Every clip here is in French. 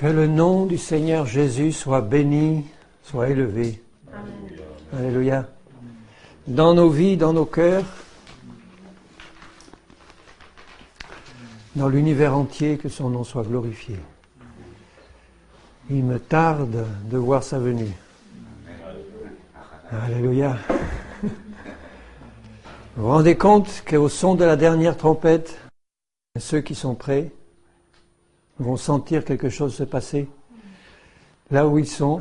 Que le nom du Seigneur Jésus soit béni, soit élevé. Amen. Alléluia. Dans nos vies, dans nos cœurs, dans l'univers entier, que son nom soit glorifié. Il me tarde de voir sa venue. Alléluia. Vous vous rendez compte qu'au son de la dernière trompette, ceux qui sont prêts vont sentir quelque chose se passer là où ils sont,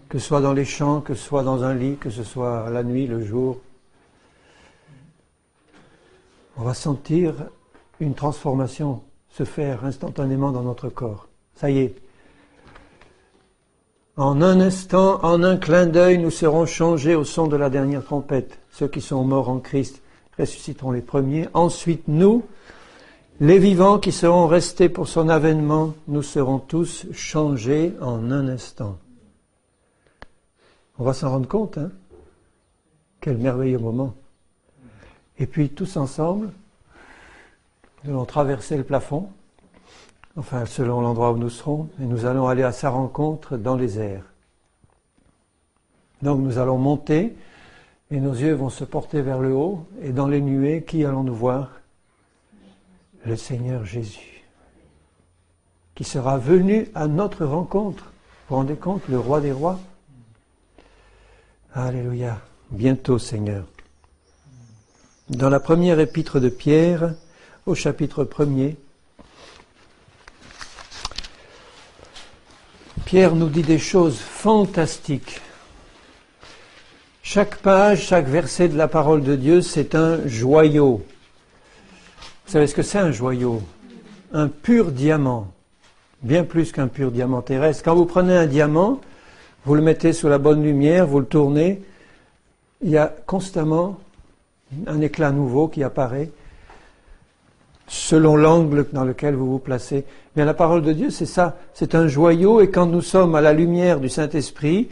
que ce soit dans les champs, que ce soit dans un lit, que ce soit la nuit, le jour. On va sentir une transformation se faire instantanément dans notre corps. Ça y est. En un instant, en un clin d'œil, nous serons changés au son de la dernière trompette. Ceux qui sont morts en Christ ressusciteront les premiers. Ensuite, nous, les vivants qui seront restés pour son avènement, nous serons tous changés en un instant. On va s'en rendre compte, hein? Quel merveilleux moment. Et puis, tous ensemble, nous allons traverser le plafond, enfin, selon l'endroit où nous serons, et nous allons aller à sa rencontre dans les airs. Donc, nous allons monter, et nos yeux vont se porter vers le haut, et dans les nuées, qui allons-nous voir? Le Seigneur Jésus, qui sera venu à notre rencontre. Vous vous rendez compte, le roi des rois? Alléluia. Bientôt, Seigneur. Dans la première épître de Pierre, au chapitre 1er, Pierre nous dit des choses fantastiques. Chaque page, chaque verset de la parole de Dieu, c'est un joyau. Vous savez ce que c'est un joyau? Un pur diamant. Bien plus qu'un pur diamant terrestre. Quand vous prenez un diamant, vous le mettez sous la bonne lumière, vous le tournez, il y a constamment un éclat nouveau qui apparaît selon l'angle dans lequel vous vous placez. Mais la parole de Dieu, c'est ça, c'est un joyau, et quand nous sommes à la lumière du Saint-Esprit,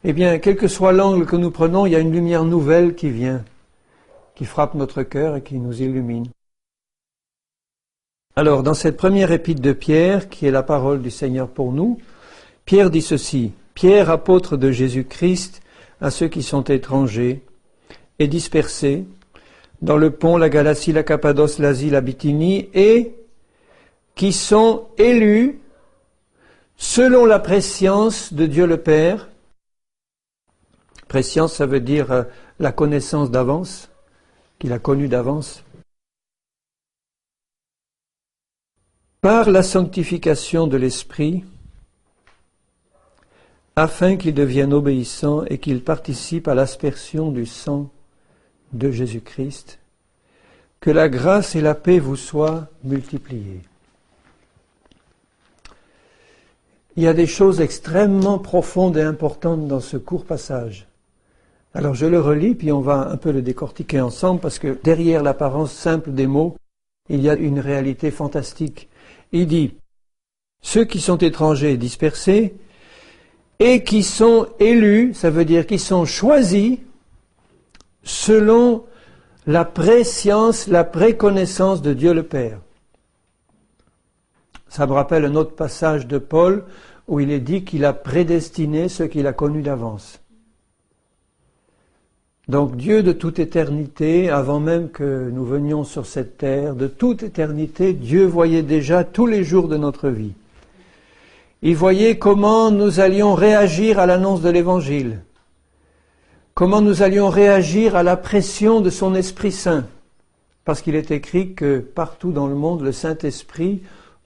eh bien, quel que soit l'angle que nous prenons, il y a une lumière nouvelle qui vient, qui frappe notre cœur et qui nous illumine. Alors, dans cette première épître de Pierre, qui est la parole du Seigneur pour nous, Pierre dit ceci: « Pierre, apôtre de Jésus-Christ, à ceux qui sont étrangers et dispersés, dans le Pont, la Galatie, la Cappadoce, l'Asie, la Bithynie, et qui sont élus selon la prescience de Dieu le Père. » Prescience, ça veut dire la connaissance d'avance, qu'il a connue d'avance. Par la sanctification de l'Esprit, afin qu'ils deviennent obéissants et qu'ils participent à l'aspersion du sang de Jésus-Christ, que la grâce et la paix vous soient multipliées. Il y a des choses extrêmement profondes et importantes dans ce court passage. Alors je le relis, puis on va un peu le décortiquer ensemble, parce que derrière l'apparence simple des mots, il y a une réalité fantastique. Il dit, ceux qui sont étrangers et dispersés, et qui sont élus, ça veut dire qui sont choisis, selon la préscience, la préconnaissance de Dieu le Père. Ça me rappelle un autre passage de Paul, où il est dit qu'il a prédestiné ceux qu'il a connus d'avance. Donc Dieu de toute éternité, avant même que nous venions sur cette terre, de toute éternité, Dieu voyait déjà tous les jours de notre vie. Il voyait comment nous allions réagir à l'annonce de l'Évangile, comment nous allions réagir à la pression de son Esprit Saint, parce qu'il est écrit que partout dans le monde, le Saint-Esprit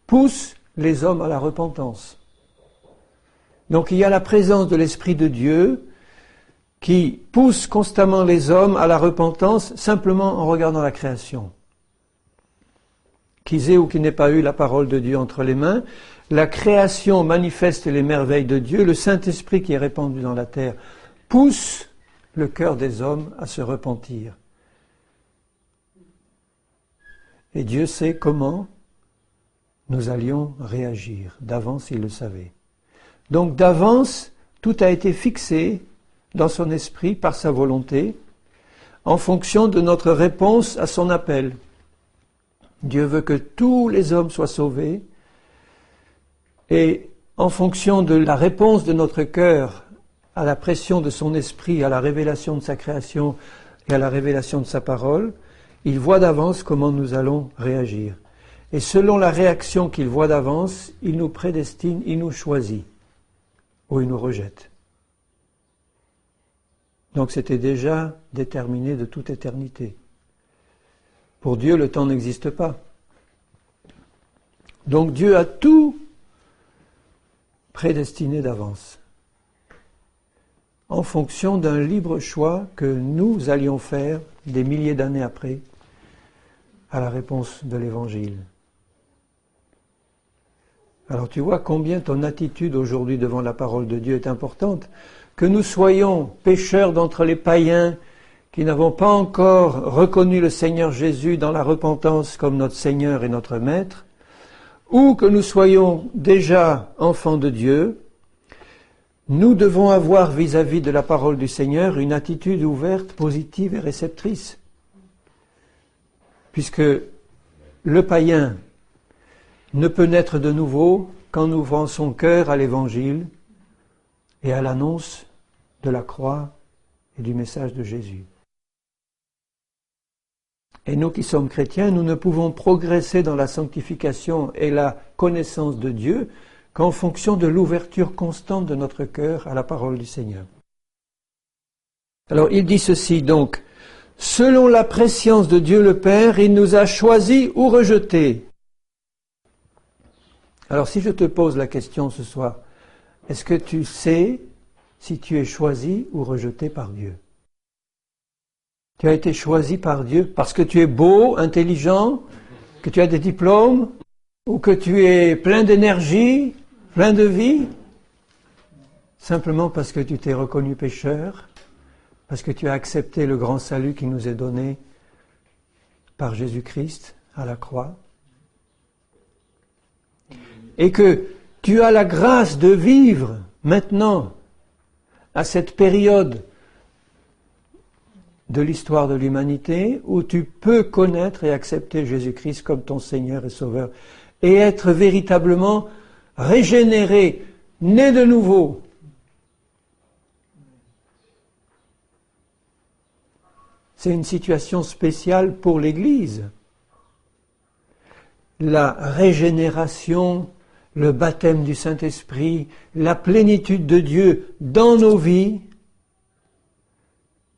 pousse les hommes à la repentance. Donc il y a la présence de l'Esprit de Dieu, qui pousse constamment les hommes à la repentance simplement en regardant la création. Qu'ils aient ou qu'ils n'aient pas eu la parole de Dieu entre les mains, la création manifeste les merveilles de Dieu, le Saint-Esprit qui est répandu dans la terre pousse le cœur des hommes à se repentir. Et Dieu sait comment nous allions réagir. D'avance, il le savait. Donc d'avance, tout a été fixé dans son esprit, par sa volonté, en fonction de notre réponse à son appel. Dieu veut que tous les hommes soient sauvés, et en fonction de la réponse de notre cœur à la pression de son esprit, à la révélation de sa création et à la révélation de sa parole, il voit d'avance comment nous allons réagir. Et selon la réaction qu'il voit d'avance, il nous prédestine, il nous choisit, ou il nous rejette. Donc c'était déjà déterminé de toute éternité. Pour Dieu, le temps n'existe pas. Donc Dieu a tout prédestiné d'avance, en fonction d'un libre choix que nous allions faire des milliers d'années après, à la réponse de l'Évangile. Alors tu vois combien ton attitude aujourd'hui devant la parole de Dieu est importante. Que nous soyons pécheurs d'entre les païens qui n'avons pas encore reconnu le Seigneur Jésus dans la repentance comme notre Seigneur et notre Maître, ou que nous soyons déjà enfants de Dieu, nous devons avoir vis-à-vis de la parole du Seigneur une attitude ouverte, positive et réceptrice. Puisque le païen ne peut naître de nouveau qu'en ouvrant son cœur à l'Évangile et à l'annonce de la croix et du message de Jésus. Et nous qui sommes chrétiens, nous ne pouvons progresser dans la sanctification et la connaissance de Dieu qu'en fonction de l'ouverture constante de notre cœur à la parole du Seigneur. Alors il dit ceci donc, selon la prescience de Dieu le Père, il nous a choisis ou rejetés. Alors si je te pose la question ce soir, est-ce que tu sais si tu es choisi ou rejeté par Dieu? Tu as été choisi par Dieu parce que tu es beau, intelligent, que tu as des diplômes, ou que tu es plein d'énergie, plein de vie, simplement parce que tu t'es reconnu pécheur, parce que tu as accepté le grand salut qui nous est donné par Jésus-Christ à la croix, et que tu as la grâce de vivre maintenant, à cette période de l'histoire de l'humanité, où tu peux connaître et accepter Jésus-Christ comme ton Seigneur et Sauveur, et être véritablement régénéré, né de nouveau. C'est une situation spéciale pour l'Église. La régénération, le baptême du Saint-Esprit, la plénitude de Dieu dans nos vies,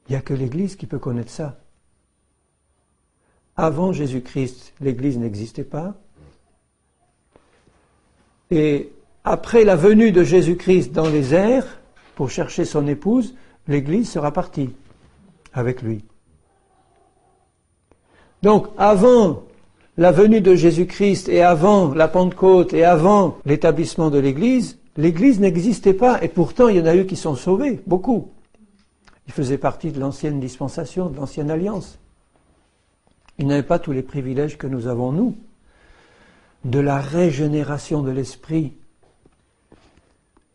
il n'y a que l'Église qui peut connaître ça. Avant Jésus-Christ, l'Église n'existait pas. Et après la venue de Jésus-Christ dans les airs, pour chercher son épouse, l'Église sera partie avec lui. Donc, avant la venue de Jésus-Christ et avant la Pentecôte et avant l'établissement de l'Église, l'Église n'existait pas. Et pourtant, il y en a eu qui sont sauvés, beaucoup. Ils faisaient partie de l'ancienne dispensation, de l'ancienne alliance. Ils n'avaient pas tous les privilèges que nous avons, nous, de la régénération de l'esprit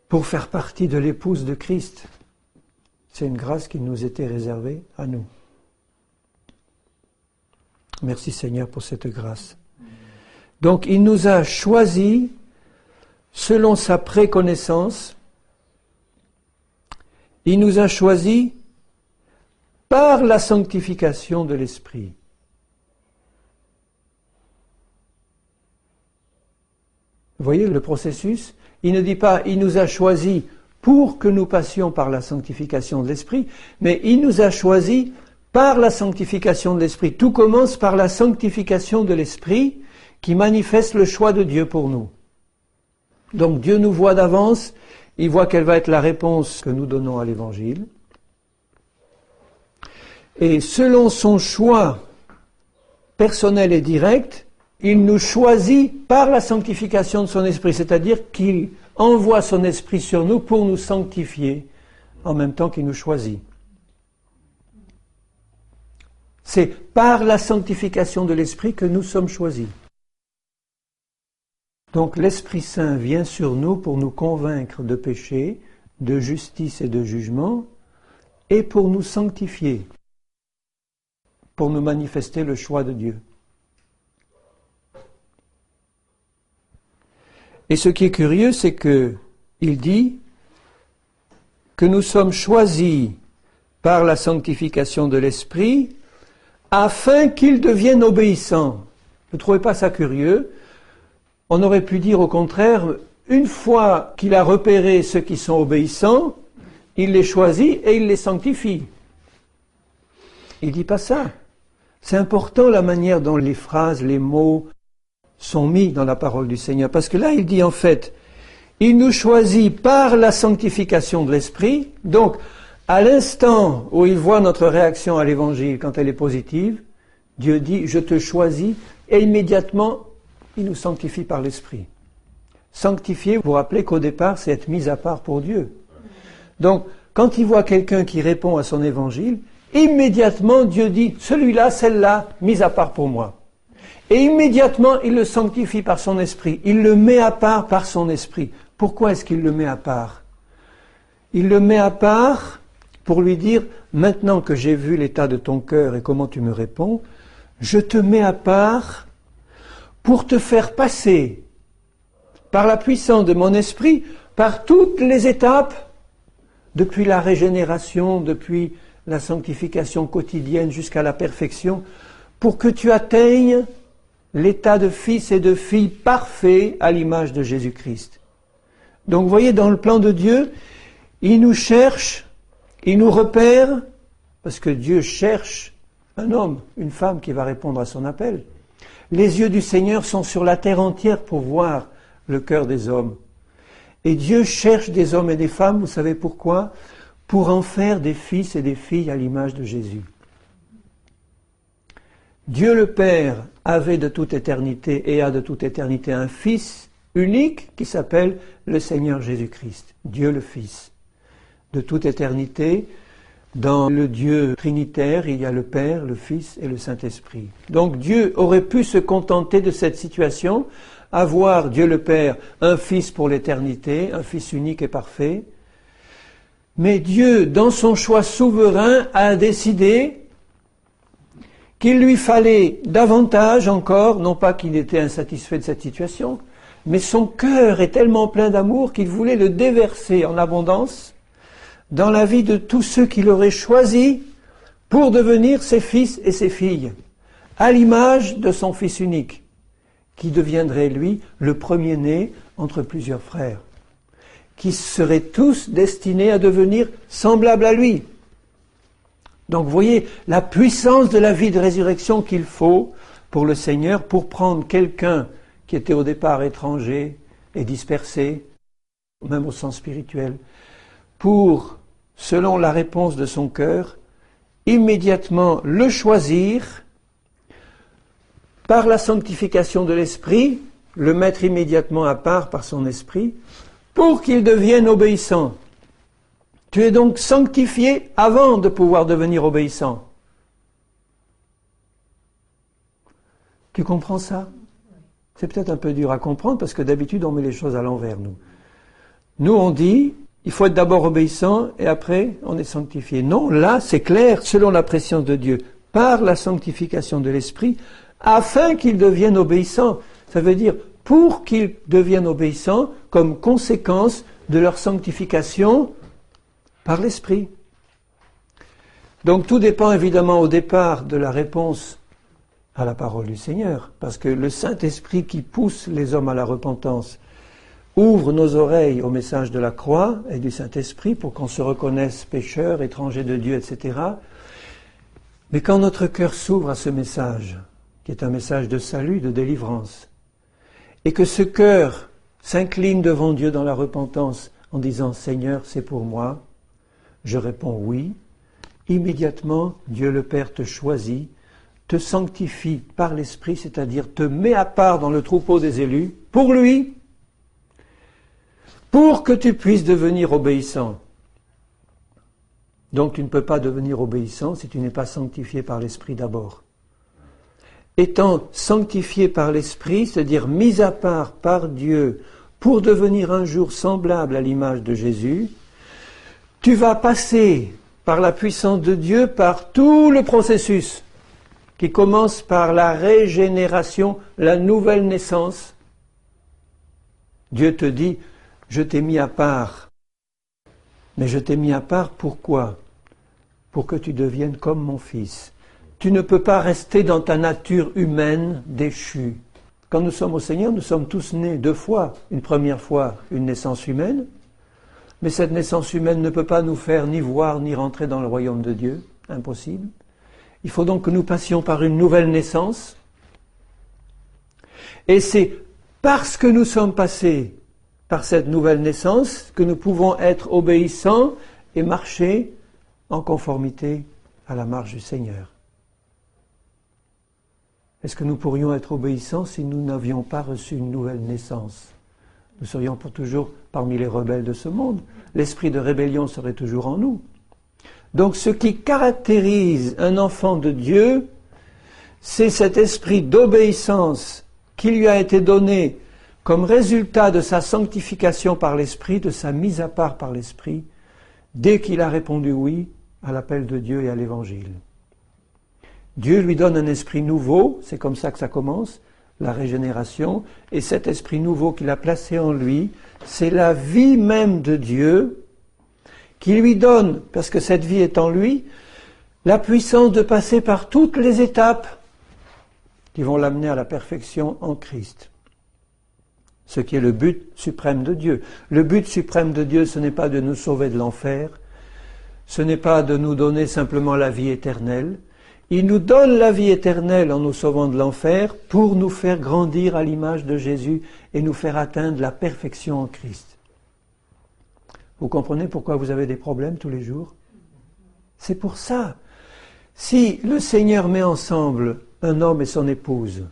pour faire partie de l'épouse de Christ. C'est une grâce qui nous était réservée à nous. Merci Seigneur pour cette grâce. Donc il nous a choisis selon sa préconnaissance. Il nous a choisis par la sanctification de l'Esprit. Vous voyez le processus? Il ne dit pas « il nous a choisis pour que nous passions par la sanctification de l'Esprit », mais il nous a choisis par la sanctification de l'Esprit. Tout commence par la sanctification de l'Esprit qui manifeste le choix de Dieu pour nous. Donc Dieu nous voit d'avance, il voit quelle va être la réponse que nous donnons à l'Évangile. Et selon son choix personnel et direct, il nous choisit par la sanctification de son esprit, c'est-à-dire qu'il envoie son esprit sur nous pour nous sanctifier en même temps qu'il nous choisit. C'est par la sanctification de l'esprit que nous sommes choisis. Donc l'Esprit Saint vient sur nous pour nous convaincre de péché, de justice et de jugement, et pour nous sanctifier, pour nous manifester le choix de Dieu. Et ce qui est curieux, c'est que il dit que nous sommes choisis par la sanctification de l'Esprit afin qu'ils deviennent obéissants. Vous ne trouvez pas ça curieux? On aurait pu dire au contraire, une fois qu'il a repéré ceux qui sont obéissants, il les choisit et il les sanctifie. Il ne dit pas ça. C'est important la manière dont les phrases, les mots sont mis dans la parole du Seigneur. Parce que là, il dit en fait, il nous choisit par la sanctification de l'Esprit. Donc, à l'instant où il voit notre réaction à l'Évangile, quand elle est positive, Dieu dit, je te choisis, et immédiatement, il nous sanctifie par l'Esprit. Sanctifier, vous vous rappelez qu'au départ, c'est être mis à part pour Dieu. Donc, quand il voit quelqu'un qui répond à son Évangile, immédiatement, Dieu dit, celui-là, celle-là, mis à part pour moi. Et immédiatement, il le sanctifie par son Esprit. Il le met à part par son Esprit. Pourquoi est-ce qu'il le met à part? Il le met à part pour lui dire, maintenant que j'ai vu l'état de ton cœur et comment tu me réponds, je te mets à part pour te faire passer, par la puissance de mon esprit, par toutes les étapes, depuis la régénération, depuis la sanctification quotidienne jusqu'à la perfection, pour que tu atteignes l'état de fils et de fille parfait à l'image de Jésus-Christ. Donc vous voyez, dans le plan de Dieu, il nous cherche, il nous repère, parce que Dieu cherche un homme, une femme qui va répondre à son appel. Les yeux du Seigneur sont sur la terre entière pour voir le cœur des hommes. Et Dieu cherche des hommes et des femmes, vous savez pourquoi? Pour en faire des fils et des filles à l'image de Jésus. Dieu le Père avait de toute éternité et a de toute éternité un Fils unique qui s'appelle le Seigneur Jésus-Christ, Dieu le Fils. De toute éternité, dans le Dieu trinitaire, il y a le Père, le Fils et le Saint-Esprit. Donc Dieu aurait pu se contenter de cette situation, avoir Dieu le Père, un Fils pour l'éternité, un Fils unique et parfait. Mais Dieu, dans son choix souverain, a décidé qu'il lui fallait davantage encore, non pas qu'il était insatisfait de cette situation, mais son cœur est tellement plein d'amour qu'il voulait le déverser en abondance dans la vie de tous ceux qu'il aurait choisis pour devenir ses fils et ses filles, à l'image de son Fils unique, qui deviendrait, lui, le premier-né entre plusieurs frères, qui seraient tous destinés à devenir semblables à lui. Donc vous voyez la puissance de la vie de résurrection qu'il faut pour le Seigneur, pour prendre quelqu'un qui était au départ étranger et dispersé, même au sens spirituel, pour, selon la réponse de son cœur, immédiatement le choisir par la sanctification de l'Esprit, le mettre immédiatement à part par son Esprit, pour qu'il devienne obéissant. Tu es donc sanctifié avant de pouvoir devenir obéissant. Tu comprends ça? C'est peut-être un peu dur à comprendre parce que d'habitude on met les choses à l'envers, nous. Nous on dit, il faut être d'abord obéissant et après on est sanctifié. Non, là c'est clair, selon la préscience de Dieu, par la sanctification de l'Esprit, afin qu'ils deviennent obéissants. Ça veut dire pour qu'ils deviennent obéissants comme conséquence de leur sanctification par l'Esprit. Donc tout dépend évidemment au départ de la réponse à la parole du Seigneur, parce que le Saint-Esprit qui pousse les hommes à la repentance ouvre nos oreilles au message de la croix et du Saint-Esprit pour qu'on se reconnaisse pécheurs, étrangers de Dieu, etc. Mais quand notre cœur s'ouvre à ce message, qui est un message de salut, de délivrance, et que ce cœur s'incline devant Dieu dans la repentance en disant « Seigneur, c'est pour moi », je réponds oui. Immédiatement, Dieu le Père te choisit, te sanctifie par l'Esprit, c'est-à-dire te met à part dans le troupeau des élus, pour lui, pour que tu puisses devenir obéissant. Donc tu ne peux pas devenir obéissant si tu n'es pas sanctifié par l'Esprit d'abord. Étant sanctifié par l'Esprit, c'est-à-dire mis à part par Dieu pour devenir un jour semblable à l'image de Jésus, tu vas passer par la puissance de Dieu par tout le processus qui commence par la régénération, la nouvelle naissance, Dieu te dit, je t'ai mis à part. Mais je t'ai mis à part pourquoi ? Pour que tu deviennes comme mon fils. Tu ne peux pas rester dans ta nature humaine déchue. Quand nous sommes au Seigneur, nous sommes tous nés 2 fois. Une première fois, une naissance humaine. Mais cette naissance humaine ne peut pas nous faire ni voir ni rentrer dans le royaume de Dieu. Impossible. Il faut donc que nous passions par une nouvelle naissance. Et c'est parce que nous sommes passés par cette nouvelle naissance que nous pouvons être obéissants et marcher en conformité à la marche du Seigneur. Est-ce que nous pourrions être obéissants si nous n'avions pas reçu une nouvelle naissance ? Nous serions pour toujours parmi les rebelles de ce monde. L'esprit de rébellion serait toujours en nous. Donc ce qui caractérise un enfant de Dieu, c'est cet esprit d'obéissance qui lui a été donné comme résultat de sa sanctification par l'esprit, de sa mise à part par l'esprit, dès qu'il a répondu oui à l'appel de Dieu et à l'évangile. Dieu lui donne un esprit nouveau, c'est comme ça que ça commence, la régénération, et cet esprit nouveau qu'il a placé en lui, c'est la vie même de Dieu, qui lui donne, parce que cette vie est en lui, la puissance de passer par toutes les étapes qui vont l'amener à la perfection en Christ. Ce qui est le but suprême de Dieu. Le but suprême de Dieu, ce n'est pas de nous sauver de l'enfer, ce n'est pas de nous donner simplement la vie éternelle. Il nous donne la vie éternelle en nous sauvant de l'enfer pour nous faire grandir à l'image de Jésus et nous faire atteindre la perfection en Christ. Vous comprenez pourquoi vous avez des problèmes tous les jours ? C'est pour ça. Si le Seigneur met ensemble un homme et son épouse,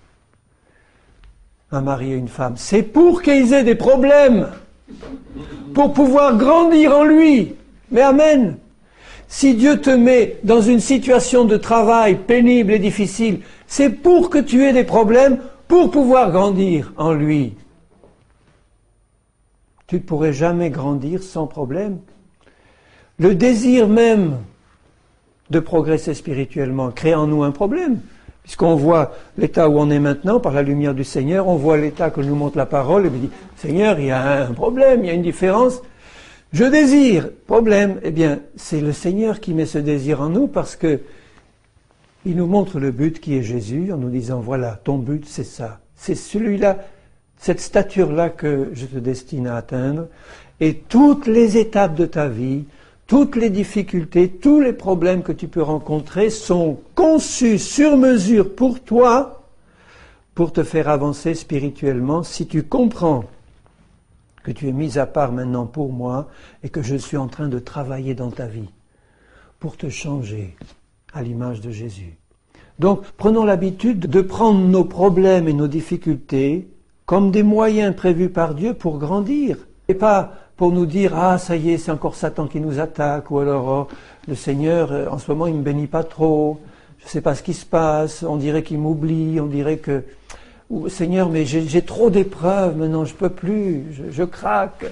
un mari et une femme, c'est pour qu'ils aient des problèmes, pour pouvoir grandir en lui. Mais amen. Si Dieu te met dans une situation de travail pénible et difficile, c'est pour que tu aies des problèmes, pour pouvoir grandir en lui. Tu ne pourrais jamais grandir sans problème. Le désir même de progresser spirituellement crée en nous un problème. Puisqu'on voit l'état où on est maintenant, par la lumière du Seigneur, on voit l'état que nous montre la parole, et on dit, Seigneur, il y a un problème, il y a une différence. Je désire, problème, eh bien, c'est le Seigneur qui met ce désir en nous parce que il nous montre le but qui est Jésus en nous disant, voilà, ton but c'est ça. C'est celui-là, cette stature-là que je te destine à atteindre. Et toutes les étapes de ta vie, toutes les difficultés, tous les problèmes que tu peux rencontrer sont conçus sur mesure pour toi, pour te faire avancer spirituellement si tu comprends que tu es mis à part maintenant pour moi et que je suis en train de travailler dans ta vie pour te changer à l'image de Jésus. Donc, prenons l'habitude de prendre nos problèmes et nos difficultés comme des moyens prévus par Dieu pour grandir. Et pas pour nous dire, ah, ça y est, c'est encore Satan qui nous attaque, ou alors, oh, le Seigneur, en ce moment, il ne me bénit pas trop, je ne sais pas ce qui se passe, on dirait qu'il m'oublie, on dirait que, Seigneur, mais j'ai trop d'épreuves maintenant, je ne peux plus, je craque.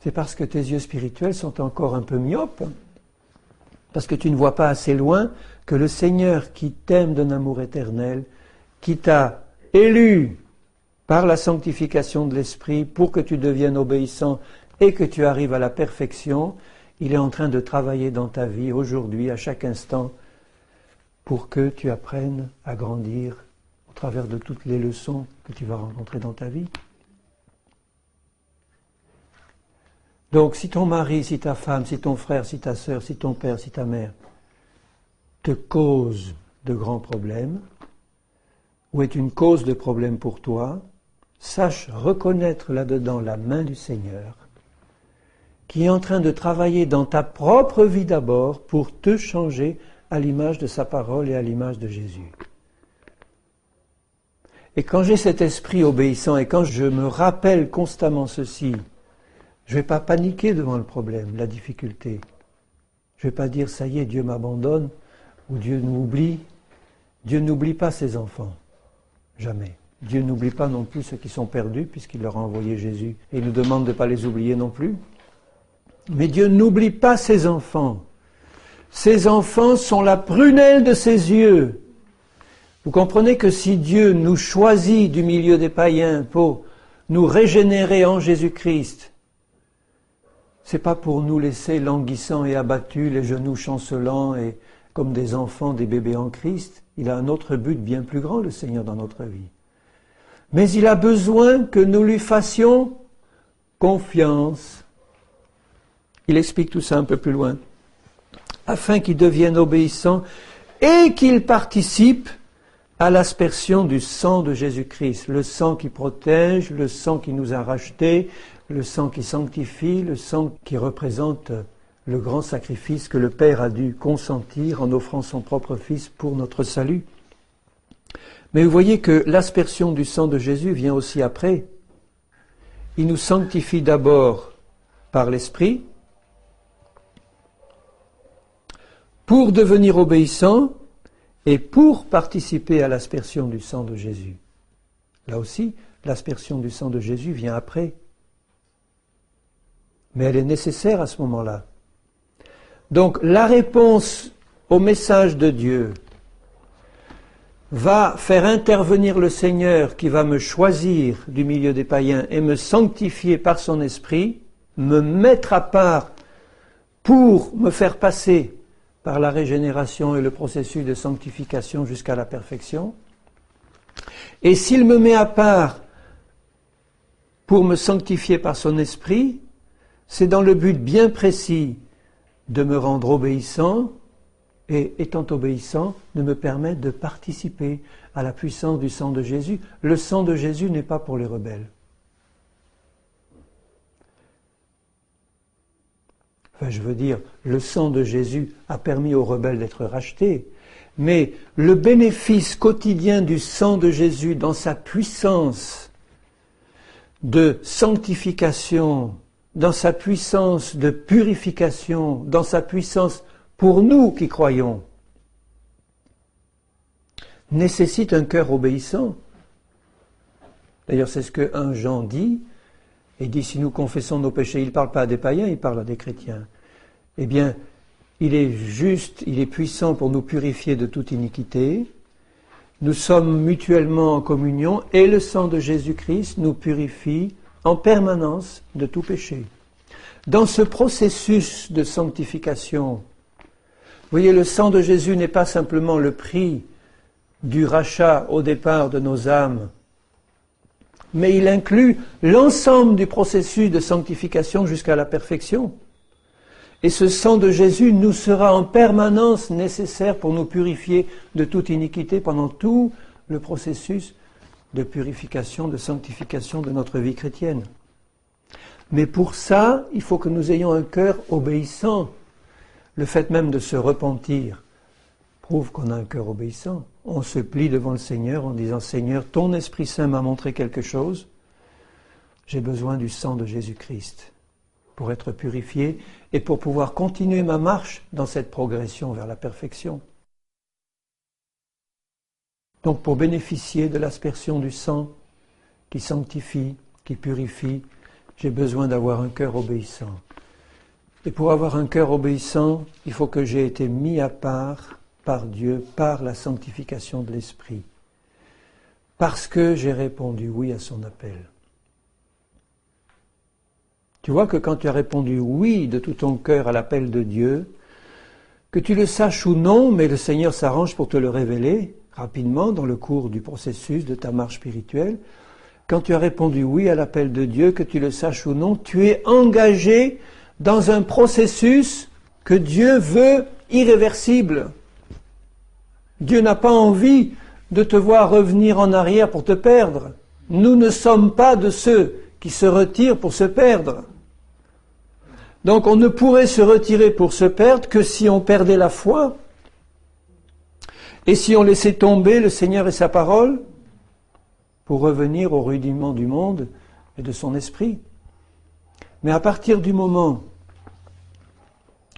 C'est parce que tes yeux spirituels sont encore un peu myopes, parce que tu ne vois pas assez loin que le Seigneur qui t'aime d'un amour éternel, qui t'a élu par la sanctification de l'Esprit pour que tu deviennes obéissant et que tu arrives à la perfection, il est en train de travailler dans ta vie aujourd'hui, à chaque instant, pour que tu apprennes à grandir au travers de toutes les leçons que tu vas rencontrer dans ta vie. Donc, si ton mari, si ta femme, si ton frère, si ta sœur, si ton père, si ta mère te cause de grands problèmes, ou est une cause de problème pour toi, sache reconnaître là-dedans la main du Seigneur, qui est en train de travailler dans ta propre vie d'abord pour te changer à l'image de sa parole et à l'image de Jésus. Et quand j'ai cet esprit obéissant et quand je me rappelle constamment ceci, je ne vais pas paniquer devant le problème, la difficulté. Je ne vais pas dire, ça y est, Dieu m'abandonne ou Dieu nous oublie. Dieu n'oublie pas ses enfants. Jamais. Dieu n'oublie pas non plus ceux qui sont perdus puisqu'il leur a envoyé Jésus. Et il nous demande de ne pas les oublier non plus. Mais Dieu n'oublie pas ses enfants. Ses enfants sont la prunelle de ses yeux. Vous comprenez que si Dieu nous choisit du milieu des païens pour nous régénérer en Jésus-Christ, c'est pas pour nous laisser languissants et abattus, les genoux chancelants et comme des enfants, des bébés en Christ. Il a un autre but bien plus grand, le Seigneur, dans notre vie. Mais il a besoin que nous lui fassions confiance. Il explique tout ça un peu plus loin. Afin qu'il devienne obéissant et qu'il participe à l'aspersion du sang de Jésus-Christ. Le sang qui protège, le sang qui nous a rachetés, le sang qui sanctifie, le sang qui représente le grand sacrifice que le Père a dû consentir en offrant son propre Fils pour notre salut. Mais vous voyez que l'aspersion du sang de Jésus vient aussi après. Il nous sanctifie d'abord par l'Esprit pour devenir obéissants et pour participer à l'aspersion du sang de Jésus. Là aussi, l'aspersion du sang de Jésus vient après. Mais elle est nécessaire à ce moment-là. Donc la réponse au message de Dieu va faire intervenir le Seigneur qui va me choisir du milieu des païens et me sanctifier par son esprit, me mettre à part pour me faire passer par la régénération et le processus de sanctification jusqu'à la perfection. Et s'il me met à part pour me sanctifier par son esprit, c'est dans le but bien précis de me rendre obéissant et, étant obéissant, de me permettre de participer à la puissance du sang de Jésus. Le sang de Jésus n'est pas pour les rebelles. Enfin, je veux dire, le sang de Jésus a permis aux rebelles d'être rachetés, mais le bénéfice quotidien du sang de Jésus dans sa puissance de sanctification, dans sa puissance de purification, dans sa puissance pour nous qui croyons, nécessite un cœur obéissant. D'ailleurs, c'est ce que 1 Jean dit. Il dit, si nous confessons nos péchés, il ne parle pas à des païens, il parle à des chrétiens. Eh bien, il est juste, il est puissant pour nous purifier de toute iniquité. Nous sommes mutuellement en communion et le sang de Jésus-Christ nous purifie en permanence de tout péché. Dans ce processus de sanctification, vous voyez, le sang de Jésus n'est pas simplement le prix du rachat au départ de nos âmes, mais il inclut l'ensemble du processus de sanctification jusqu'à la perfection. Et ce sang de Jésus nous sera en permanence nécessaire pour nous purifier de toute iniquité pendant tout le processus de purification, de sanctification de notre vie chrétienne. Mais pour ça, il faut que nous ayons un cœur obéissant. Le fait même de se repentir prouve qu'on a un cœur obéissant. On se plie devant le Seigneur en disant « Seigneur, ton Esprit Saint m'a montré quelque chose. J'ai besoin du sang de Jésus-Christ pour être purifié et pour pouvoir continuer ma marche dans cette progression vers la perfection. » Donc pour bénéficier de l'aspersion du sang qui sanctifie, qui purifie, j'ai besoin d'avoir un cœur obéissant. Et pour avoir un cœur obéissant, il faut que j'ai été mis à part par Dieu, par la sanctification de l'Esprit, parce que j'ai répondu oui à son appel. Tu vois que quand tu as répondu oui de tout ton cœur à l'appel de Dieu, que tu le saches ou non, mais le Seigneur s'arrange pour te le révéler rapidement dans le cours du processus de ta marche spirituelle, quand tu as répondu oui à l'appel de Dieu, que tu le saches ou non, tu es engagé dans un processus que Dieu veut irréversible. Dieu n'a pas envie de te voir revenir en arrière pour te perdre. Nous ne sommes pas de ceux qui se retirent pour se perdre. Donc on ne pourrait se retirer pour se perdre que si on perdait la foi et si on laissait tomber le Seigneur et sa parole pour revenir au rudiment du monde et de son esprit. Mais à partir du moment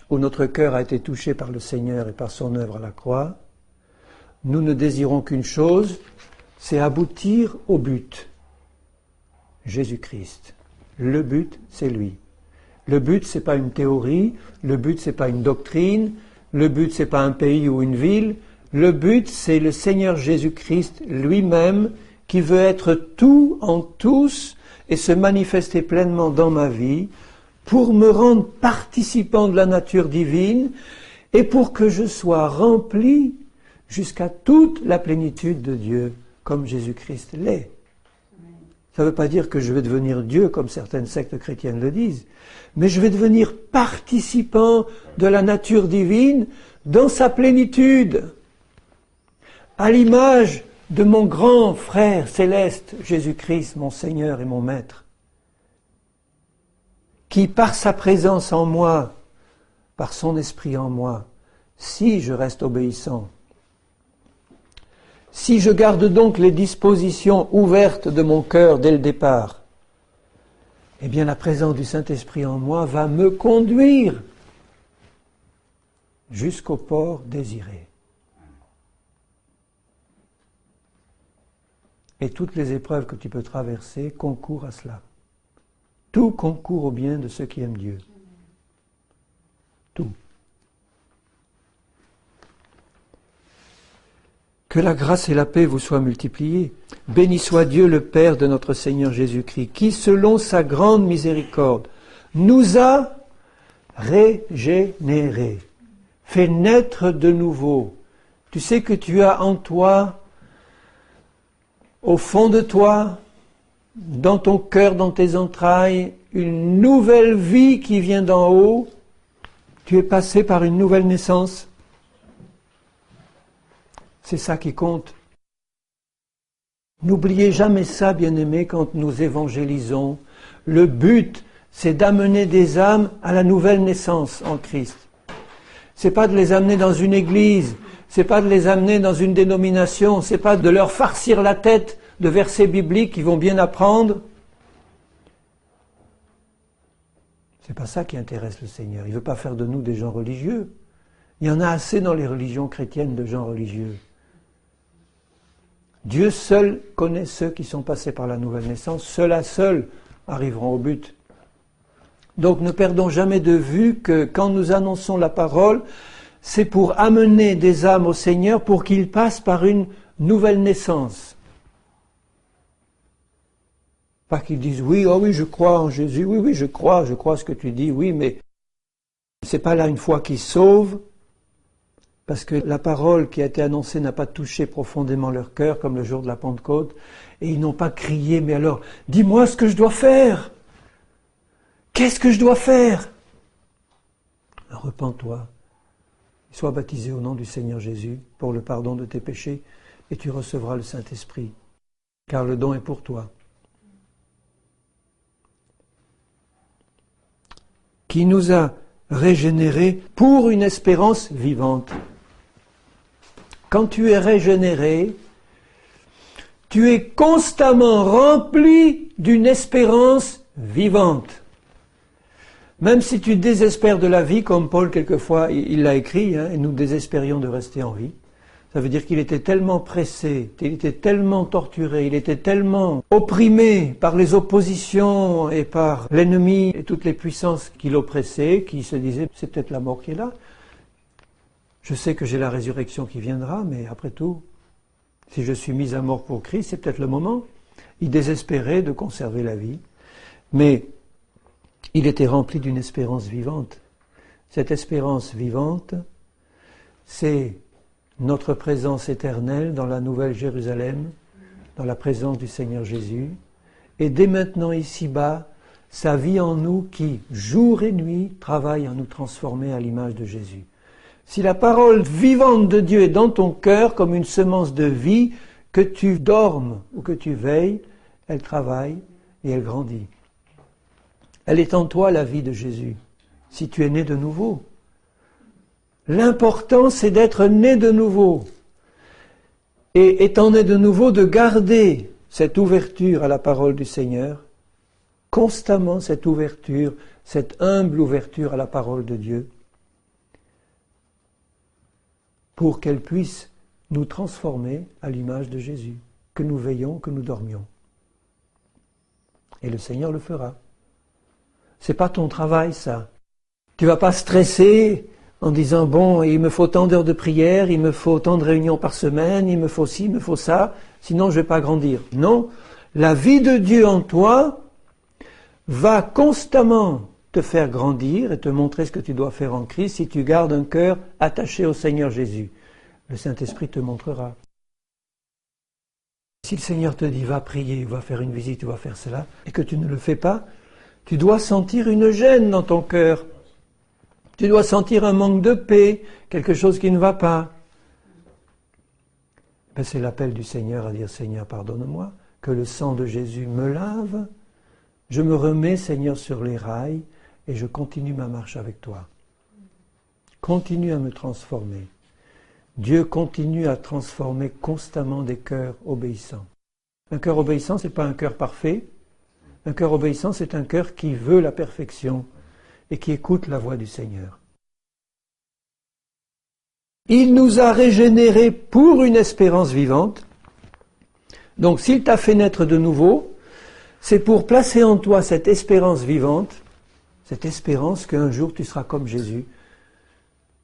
où notre cœur a été touché par le Seigneur et par son œuvre à la croix, nous ne désirons qu'une chose, c'est aboutir au but. Jésus-Christ. Le but, c'est lui. Le but, c'est pas une théorie, le but, c'est pas une doctrine, le but, c'est pas un pays ou une ville, Le but, c'est le Seigneur Jésus-Christ lui-même qui veut être tout en tous et se manifester pleinement dans ma vie pour me rendre participant de la nature divine et pour que je sois rempli jusqu'à toute la plénitude de Dieu, comme Jésus-Christ l'est. Ça ne veut pas dire que je vais devenir Dieu, comme certaines sectes chrétiennes le disent, mais je vais devenir participant de la nature divine dans sa plénitude, à l'image de mon grand frère céleste, Jésus-Christ, mon Seigneur et mon Maître, qui par sa présence en moi, par son esprit en moi, si je reste obéissant, si je garde donc les dispositions ouvertes de mon cœur dès le départ, eh bien la présence du Saint-Esprit en moi va me conduire jusqu'au port désiré. Et toutes les épreuves que tu peux traverser concourent à cela. Tout concourt au bien de ceux qui aiment Dieu. Tout. Que la grâce et la paix vous soient multipliées. Béni soit Dieu le Père de notre Seigneur Jésus-Christ, qui, selon sa grande miséricorde, nous a régénérés, fait naître de nouveau. Tu sais que tu as en toi, au fond de toi, dans ton cœur, dans tes entrailles, une nouvelle vie qui vient d'en haut. Tu es passé par une nouvelle naissance. C'est ça qui compte. N'oubliez jamais ça, bien-aimés, quand nous évangélisons. Le but, c'est d'amener des âmes à la nouvelle naissance en Christ. C'est pas de les amener dans une église, c'est pas de les amener dans une dénomination, c'est pas de leur farcir la tête de versets bibliques qu'ils vont bien apprendre. C'est pas ça qui intéresse le Seigneur. Il veut pas faire de nous des gens religieux. Il y en a assez dans les religions chrétiennes de gens religieux. Dieu seul connaît ceux qui sont passés par la nouvelle naissance. Ceux-là seuls arriveront au but. Donc ne perdons jamais de vue que quand nous annonçons la parole, c'est pour amener des âmes au Seigneur pour qu'ils passent par une nouvelle naissance. Pas qu'ils disent oui, oh oui, je crois en Jésus, oui, oui, je crois ce que tu dis, oui, mais c'est pas là une foi qui sauve, parce que la parole qui a été annoncée n'a pas touché profondément leur cœur, comme le jour de la Pentecôte, et ils n'ont pas crié, mais alors, dis-moi ce que je dois faire. Qu'est-ce que je dois faire? Repens-toi, sois baptisé au nom du Seigneur Jésus pour le pardon de tes péchés, et tu recevras le Saint-Esprit, car le don est pour toi. Qui nous a régénérés pour une espérance vivante. Quand tu es régénéré, tu es constamment rempli d'une espérance vivante. Même si tu désespères de la vie, comme Paul quelquefois il l'a écrit, et nous désespérions de rester en vie, ça veut dire qu'il était tellement pressé, il était tellement torturé, il était tellement opprimé par les oppositions et par l'ennemi et toutes les puissances qui l'oppressaient, qu'il se disait c'est peut-être la mort qui est là. Je sais que j'ai la résurrection qui viendra, mais après tout, si je suis mis à mort pour Christ, c'est peut-être le moment. Il désespérait de conserver la vie, mais il était rempli d'une espérance vivante. Cette espérance vivante, c'est notre présence éternelle dans la Nouvelle Jérusalem, dans la présence du Seigneur Jésus, et dès maintenant ici-bas, sa vie en nous qui, jour et nuit, travaille à nous transformer à l'image de Jésus. Si la parole vivante de Dieu est dans ton cœur comme une semence de vie, que tu dormes ou que tu veilles, elle travaille et elle grandit. Elle est en toi la vie de Jésus, si tu es né de nouveau. L'important, c'est d'être né de nouveau. Et étant né de nouveau, de garder cette ouverture à la parole du Seigneur, constamment cette ouverture, cette humble ouverture à la parole de Dieu, pour qu'elle puisse nous transformer à l'image de Jésus, que nous veillons, que nous dormions. Et le Seigneur le fera. C'est pas ton travail, ça. Tu vas pas stresser en disant, bon, il me faut tant d'heures de prière, il me faut tant de réunions par semaine, il me faut ci, il me faut ça, sinon je ne vais pas grandir. Non, la vie de Dieu en toi va constamment te faire grandir et te montrer ce que tu dois faire en Christ si tu gardes un cœur attaché au Seigneur Jésus. Le Saint-Esprit te montrera. Si le Seigneur te dit, va prier, va faire une visite, va faire cela, et que tu ne le fais pas, tu dois sentir une gêne dans ton cœur. Tu dois sentir un manque de paix, quelque chose qui ne va pas. Ben, c'est l'appel du Seigneur à dire, Seigneur, pardonne-moi, que le sang de Jésus me lave. Je me remets, Seigneur, sur les rails et je continue ma marche avec toi. Continue à me transformer. Dieu continue à transformer constamment des cœurs obéissants. Un cœur obéissant, ce n'est pas un cœur parfait. Un cœur obéissant, c'est un cœur qui veut la perfection et qui écoute la voix du Seigneur. Il nous a régénérés pour une espérance vivante. Donc s'il t'a fait naître de nouveau, c'est pour placer en toi cette espérance vivante, cette espérance qu'un jour tu seras comme Jésus,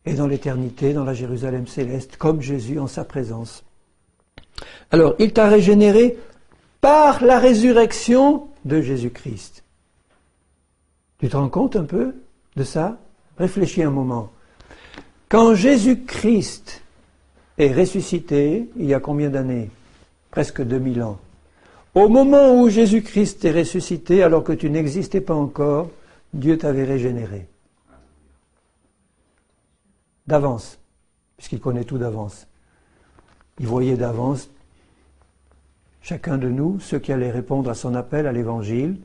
et dans l'éternité, dans la Jérusalem céleste, comme Jésus en sa présence. Alors, il t'a régénéré par la résurrection de Jésus-Christ. Tu te rends compte un peu de ça? Réfléchis un moment. Quand Jésus-Christ est ressuscité, il y a combien d'années? Presque 2000 ans. Au moment où Jésus-Christ est ressuscité, alors que tu n'existais pas encore, Dieu t'avait régénéré. D'avance, puisqu'il connaît tout d'avance. Il voyait d'avance chacun de nous, ceux qui allaient répondre à son appel à l'Évangile.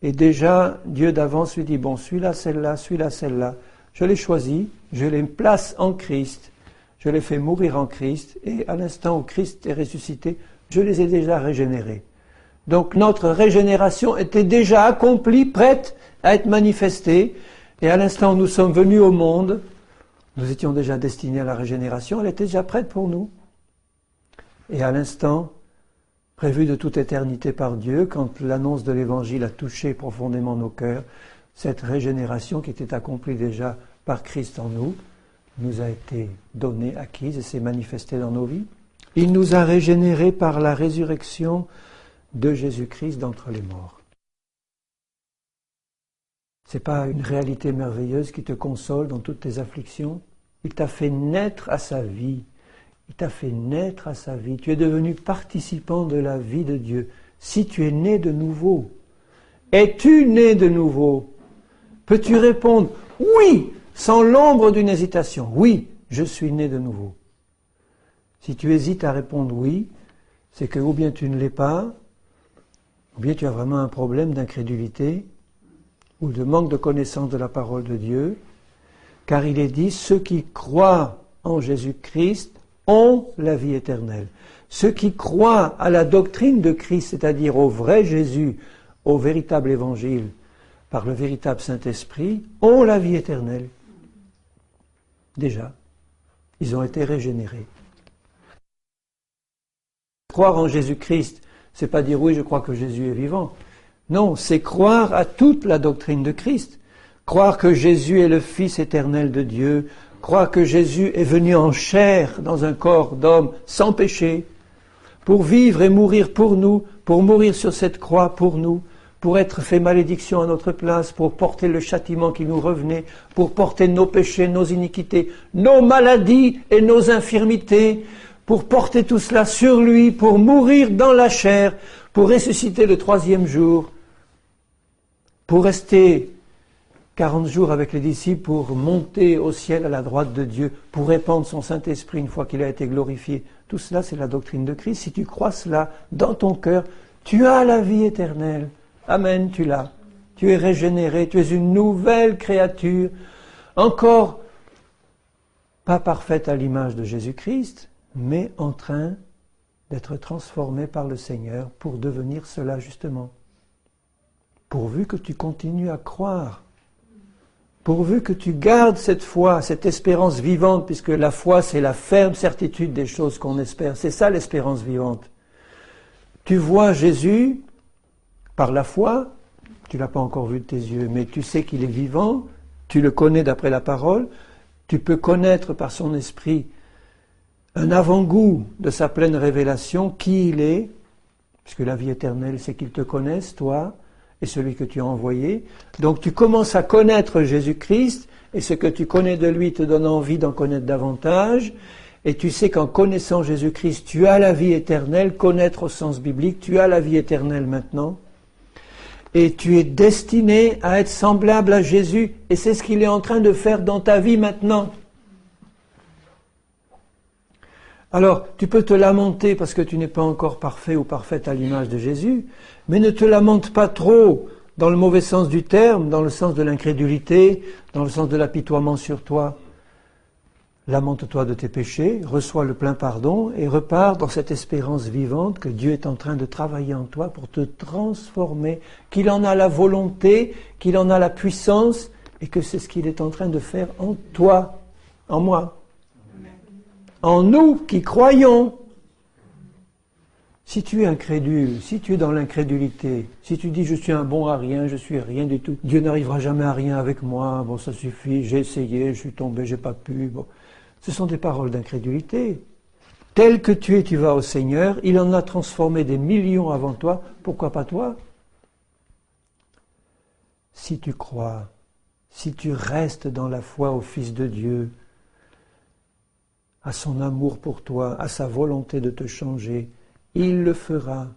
Et déjà, Dieu d'avance lui dit, bon, celui-là, celle-là, je les choisis, je les place en Christ, je les fais mourir en Christ, et à l'instant où Christ est ressuscité, je les ai déjà régénérés. Donc notre régénération était déjà accomplie, prête à être manifestée, et à l'instant où nous sommes venus au monde, nous étions déjà destinés à la régénération, elle était déjà prête pour nous. Et à l'instant, prévu de toute éternité par Dieu, quand l'annonce de l'Évangile a touché profondément nos cœurs, cette régénération qui était accomplie déjà par Christ en nous, nous a été donnée, acquise et s'est manifestée dans nos vies. Il nous a régénérés par la résurrection de Jésus-Christ d'entre les morts. Ce n'est pas une réalité merveilleuse qui te console dans toutes tes afflictions? Il t'a fait naître à sa vie. Il t'a fait naître à sa vie. Tu es devenu participant de la vie de Dieu. Si tu es né de nouveau, es-tu né de nouveau? Peux-tu répondre oui, sans l'ombre d'une hésitation? Oui, je suis né de nouveau. Si tu hésites à répondre oui, c'est que ou bien tu ne l'es pas, ou bien tu as vraiment un problème d'incrédulité ou de manque de connaissance de la parole de Dieu, car il est dit, ceux qui croient en Jésus-Christ ont la vie éternelle. Ceux qui croient à la doctrine de Christ, c'est-à-dire au vrai Jésus, au véritable évangile, par le véritable Saint-Esprit, ont la vie éternelle. Déjà, ils ont été régénérés. Croire en Jésus-Christ, c'est pas dire oui, je crois que Jésus est vivant. Non, c'est croire à toute la doctrine de Christ. Croire que Jésus est le Fils éternel de Dieu, croire que Jésus est venu en chair dans un corps d'homme sans péché, pour vivre et mourir pour nous, pour mourir sur cette croix pour nous, pour être fait malédiction à notre place, pour porter le châtiment qui nous revenait, pour porter nos péchés, nos iniquités, nos maladies et nos infirmités, pour porter tout cela sur lui, pour mourir dans la chair, pour ressusciter le 3e jour, pour rester 40 jours avec les disciples, pour monter au ciel à la droite de Dieu, pour répandre son Saint-Esprit une fois qu'il a été glorifié. Tout cela, c'est la doctrine de Christ. Si tu crois cela dans ton cœur, tu as la vie éternelle. Amen, tu l'as. Tu es régénéré, tu es une nouvelle créature, encore pas parfaite à l'image de Jésus-Christ, mais en train d'être transformée par le Seigneur pour devenir cela justement. Pourvu que tu continues à croire, pourvu que tu gardes cette foi, cette espérance vivante, puisque la foi c'est la ferme certitude des choses qu'on espère, c'est ça l'espérance vivante. Tu vois Jésus par la foi, tu ne l'as pas encore vu de tes yeux, mais tu sais qu'il est vivant, tu le connais d'après la parole, Tu peux connaître par son esprit un avant-goût de sa pleine révélation, qui il est, puisque la vie éternelle, c'est qu'il te connaisse, toi, et celui que tu as envoyé. Donc tu commences à connaître Jésus-Christ, et ce que tu connais de lui te donne envie d'en connaître davantage, et tu sais qu'en connaissant Jésus-Christ, tu as la vie éternelle, connaître au sens biblique, tu as la vie éternelle maintenant, et tu es destiné à être semblable à Jésus, et c'est ce qu'il est en train de faire dans ta vie maintenant. Alors, tu peux te lamenter parce que tu n'es pas encore parfait ou parfaite à l'image de Jésus, mais ne te lamente pas trop dans le mauvais sens du terme, dans le sens de l'incrédulité, dans le sens de l'apitoiement sur toi. Lamente-toi de tes péchés, reçois le plein pardon et repars dans cette espérance vivante que Dieu est en train de travailler en toi pour te transformer, qu'il en a la volonté, qu'il en a la puissance et que c'est ce qu'il est en train de faire en toi, en moi. En nous qui croyons. Si tu es incrédule, si tu es dans l'incrédulité, si tu dis je suis un bon à rien, je suis rien du tout, Dieu n'arrivera jamais à rien avec moi, bon ça suffit, j'ai essayé, je suis tombé, j'ai pas pu, bon. Ce sont des paroles d'incrédulité. Tel que tu es, tu vas au Seigneur, il en a transformé des millions avant toi, pourquoi pas toi? Si tu crois, si tu restes dans la foi au Fils de Dieu, à son amour pour toi, à sa volonté de te changer, il le fera.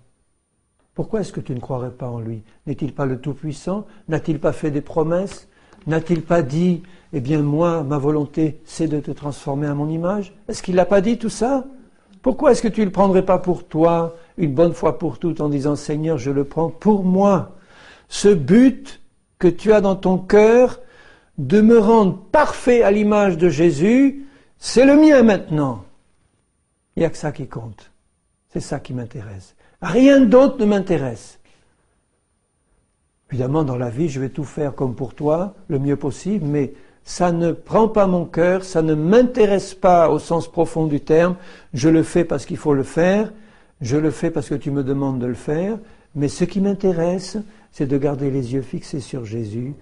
Pourquoi est-ce que tu ne croirais pas en lui? N'est-il pas le Tout-Puissant? N'a-t-il pas fait des promesses? N'a-t-il pas dit, eh bien moi, ma volonté, c'est de te transformer à mon image? Est-ce qu'il n'a pas dit tout ça? Pourquoi est-ce que tu ne le prendrais pas pour toi, une bonne fois pour toutes, en disant, Seigneur, je le prends pour moi? Ce but que tu as dans ton cœur, de me rendre parfait à l'image de Jésus, c'est le mien maintenant. Il n'y a que ça qui compte. C'est ça qui m'intéresse. Rien d'autre ne m'intéresse. Évidemment, dans la vie, je vais tout faire comme pour toi, le mieux possible, mais ça ne prend pas mon cœur, ça ne m'intéresse pas au sens profond du terme. Je le fais parce qu'il faut le faire, je le fais parce que tu me demandes de le faire, mais ce qui m'intéresse, c'est de garder les yeux fixés sur Jésus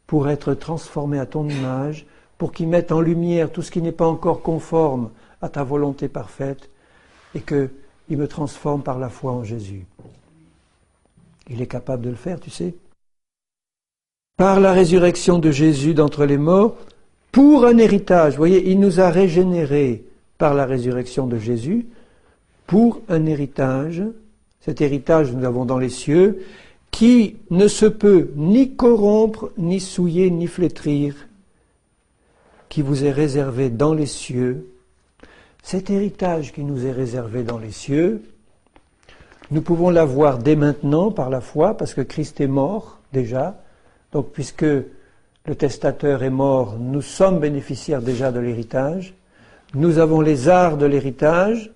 pour être transformé à ton image, pour qu'il mette en lumière tout ce qui n'est pas encore conforme à ta volonté parfaite et qu'il me transforme par la foi en Jésus. Il est capable de le faire, tu sais. Par la résurrection de Jésus d'entre les morts, pour un héritage. Vous voyez, il nous a régénérés par la résurrection de Jésus, pour un héritage. Cet héritage, nous l'avons dans les cieux, qui ne se peut ni corrompre, ni souiller, ni flétrir, qui vous est réservé dans les cieux. Cet héritage qui nous est réservé dans les cieux, nous pouvons l'avoir dès maintenant par la foi, parce que Christ est mort déjà. Donc puisque le testateur est mort, nous sommes bénéficiaires déjà de l'héritage. Nous avons les arts de l'héritage.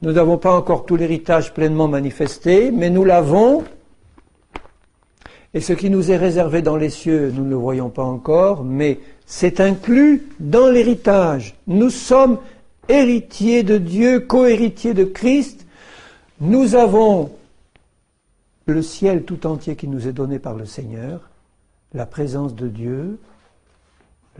Nous n'avons pas encore tout l'héritage pleinement manifesté, mais nous l'avons. Et ce qui nous est réservé dans les cieux, nous ne le voyons pas encore, mais c'est inclus dans l'héritage. Nous sommes héritiers de Dieu, co-héritiers de Christ. Nous avons le ciel tout entier qui nous est donné par le Seigneur, la présence de Dieu,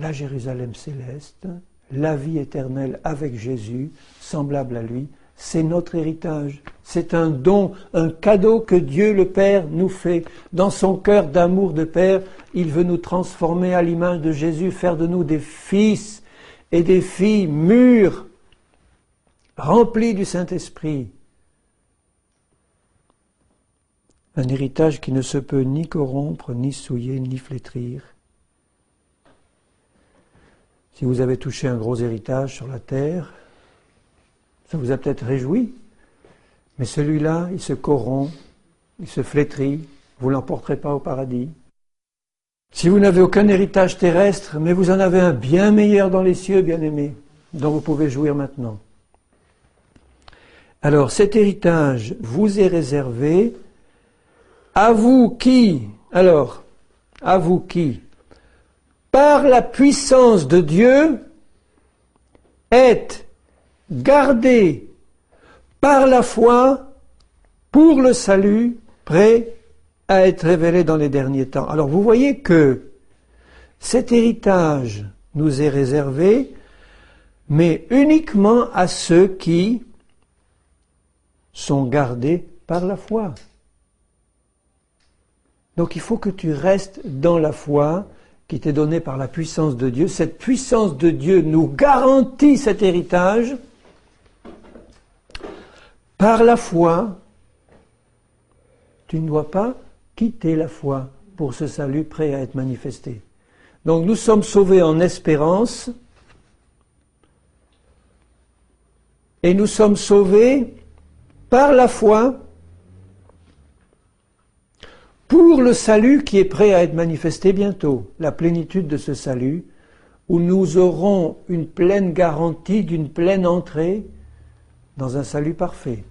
la Jérusalem céleste, la vie éternelle avec Jésus, semblable à lui. C'est notre héritage. C'est un don, un cadeau que Dieu le Père nous fait. Dans son cœur d'amour de Père, il veut nous transformer à l'image de Jésus, faire de nous des fils et des filles mûrs, remplis du Saint-Esprit. Un héritage qui ne se peut ni corrompre, ni souiller, ni flétrir. Si vous avez touché un gros héritage sur la terre, ça vous a peut-être réjoui, mais celui-là, il se corrompt, il se flétrit, vous ne l'emporterez pas au paradis. Si vous n'avez aucun héritage terrestre, mais vous en avez un bien meilleur dans les cieux, bien-aimés, dont vous pouvez jouir maintenant. Alors, cet héritage vous est réservé à vous qui, par la puissance de Dieu, êtes gardés par la foi pour le salut, prêt à être révélé dans les derniers temps. Alors vous voyez que cet héritage nous est réservé, mais uniquement à ceux qui sont gardés par la foi. Donc il faut que tu restes dans la foi qui t'est donnée par la puissance de Dieu. Cette puissance de Dieu nous garantit cet héritage. Par la foi, tu ne dois pas quitter la foi pour ce salut prêt à être manifesté. Donc nous sommes sauvés en espérance et nous sommes sauvés par la foi pour le salut qui est prêt à être manifesté bientôt, la plénitude de ce salut, où nous aurons une pleine garantie d'une pleine entrée dans un salut parfait.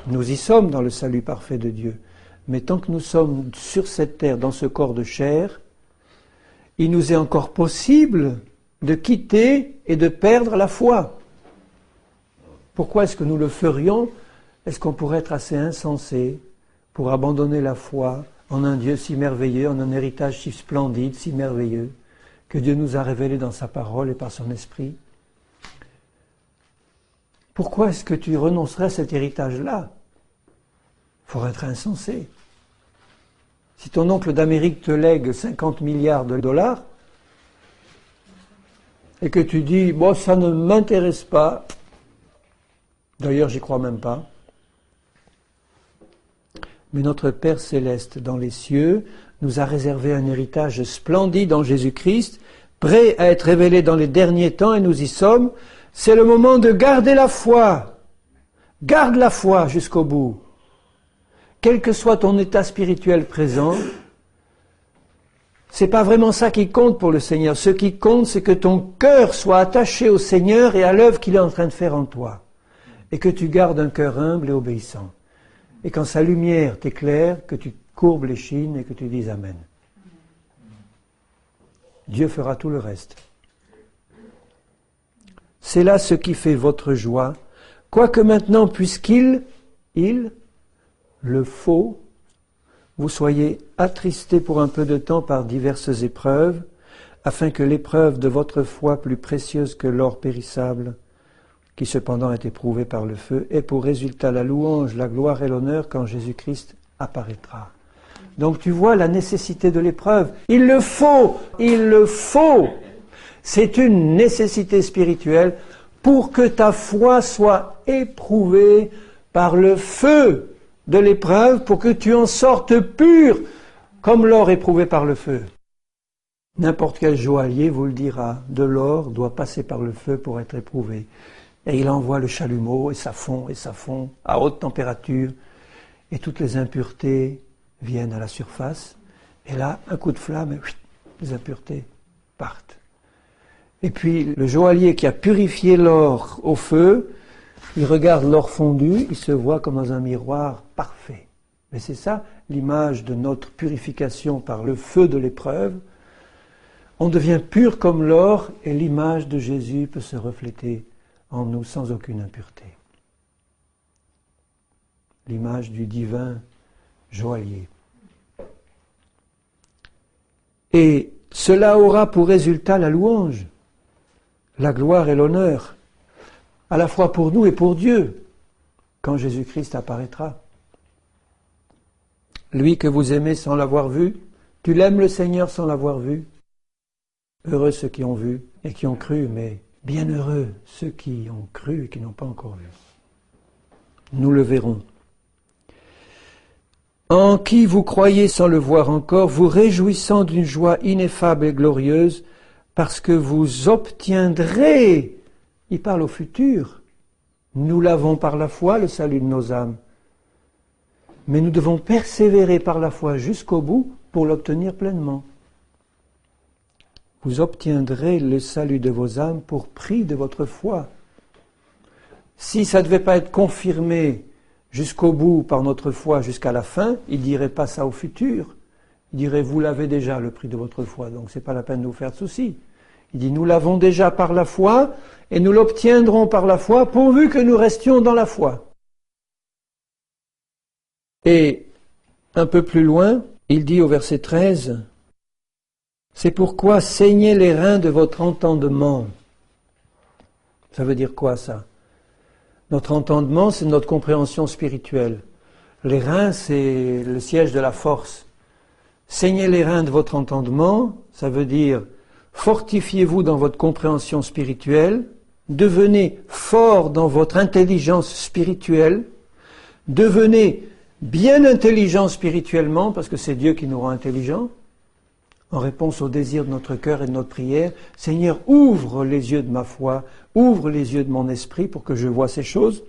Nous y sommes dans le salut parfait de Dieu, mais tant que nous sommes sur cette terre, dans ce corps de chair, il nous est encore possible de quitter et de perdre la foi. Pourquoi est-ce que nous le ferions? Est-ce qu'on pourrait être assez insensé pour abandonner la foi en un Dieu si merveilleux, en un héritage si splendide, si merveilleux, que Dieu nous a révélé dans sa parole et par son esprit? Pourquoi est-ce que tu renoncerais à cet héritage-là? Il faudrait être insensé. Si ton oncle d'Amérique te lègue 50 milliards de dollars, et que tu dis, bon, ça ne m'intéresse pas, d'ailleurs, j'y crois même pas, mais notre Père céleste dans les cieux nous a réservé un héritage splendide en Jésus-Christ, prêt à être révélé dans les derniers temps, et nous y sommes. C'est le moment de garder la foi. Garde la foi jusqu'au bout. Quel que soit ton état spirituel présent, c'est pas vraiment ça qui compte pour le Seigneur. Ce qui compte, c'est que ton cœur soit attaché au Seigneur et à l'œuvre qu'il est en train de faire en toi. Et que tu gardes un cœur humble et obéissant. Et quand sa lumière t'éclaire, que tu courbes l'échine et que tu dises Amen. Dieu fera tout le reste. C'est là ce qui fait votre joie, quoique maintenant, puisqu'il le faut, vous soyez attristés pour un peu de temps par diverses épreuves, afin que l'épreuve de votre foi, plus précieuse que l'or périssable, qui cependant est éprouvé par le feu, ait pour résultat la louange, la gloire et l'honneur quand Jésus-Christ apparaîtra. Donc tu vois la nécessité de l'épreuve. Il le faut. C'est une nécessité spirituelle pour que ta foi soit éprouvée par le feu de l'épreuve, pour que tu en sortes pur, comme l'or éprouvé par le feu. N'importe quel joaillier vous le dira, de l'or doit passer par le feu pour être éprouvé. Et il envoie le chalumeau, et ça fond, à haute température, et toutes les impuretés viennent à la surface, et là, un coup de flamme, et les impuretés partent. Et puis, le joaillier qui a purifié l'or au feu, il regarde l'or fondu, il se voit comme dans un miroir parfait. Mais c'est ça l'image de notre purification par le feu de l'épreuve. On devient pur comme l'or, et l'image de Jésus peut se refléter en nous sans aucune impureté. L'image du divin joaillier. Et cela aura pour résultat la louange, la gloire et l'honneur, à la fois pour nous et pour Dieu, quand Jésus-Christ apparaîtra. Lui que vous aimez sans l'avoir vu, tu l'aimes le Seigneur sans l'avoir vu. Heureux ceux qui ont vu et qui ont cru, mais bienheureux ceux qui ont cru et qui n'ont pas encore vu. Nous le verrons. En qui vous croyez sans le voir encore, vous réjouissant d'une joie ineffable et glorieuse, parce que vous obtiendrez, il parle au futur, nous l'avons par la foi, le salut de nos âmes, mais nous devons persévérer par la foi jusqu'au bout pour l'obtenir pleinement. Vous obtiendrez le salut de vos âmes pour prix de votre foi. Si ça ne devait pas être confirmé jusqu'au bout par notre foi jusqu'à la fin, il ne dirait pas ça au futur. Il dirait, vous l'avez déjà le prix de votre foi, donc ce n'est pas la peine de vous faire de soucis. Il dit, nous l'avons déjà par la foi, et nous l'obtiendrons par la foi, pourvu que nous restions dans la foi. Et un peu plus loin, il dit au verset 13, C'est pourquoi saignez les reins de votre entendement. Ça veut dire quoi ça? Notre entendement, c'est notre compréhension spirituelle. Les reins, c'est le siège de la force. Saignez les reins de votre entendement, ça veut dire fortifiez-vous dans votre compréhension spirituelle, devenez fort dans votre intelligence spirituelle, devenez bien intelligent spirituellement, parce que c'est Dieu qui nous rend intelligents, en réponse au désir de notre cœur et de notre prière. Seigneur, ouvre les yeux de ma foi, ouvre les yeux de mon esprit pour que je voie ces choses.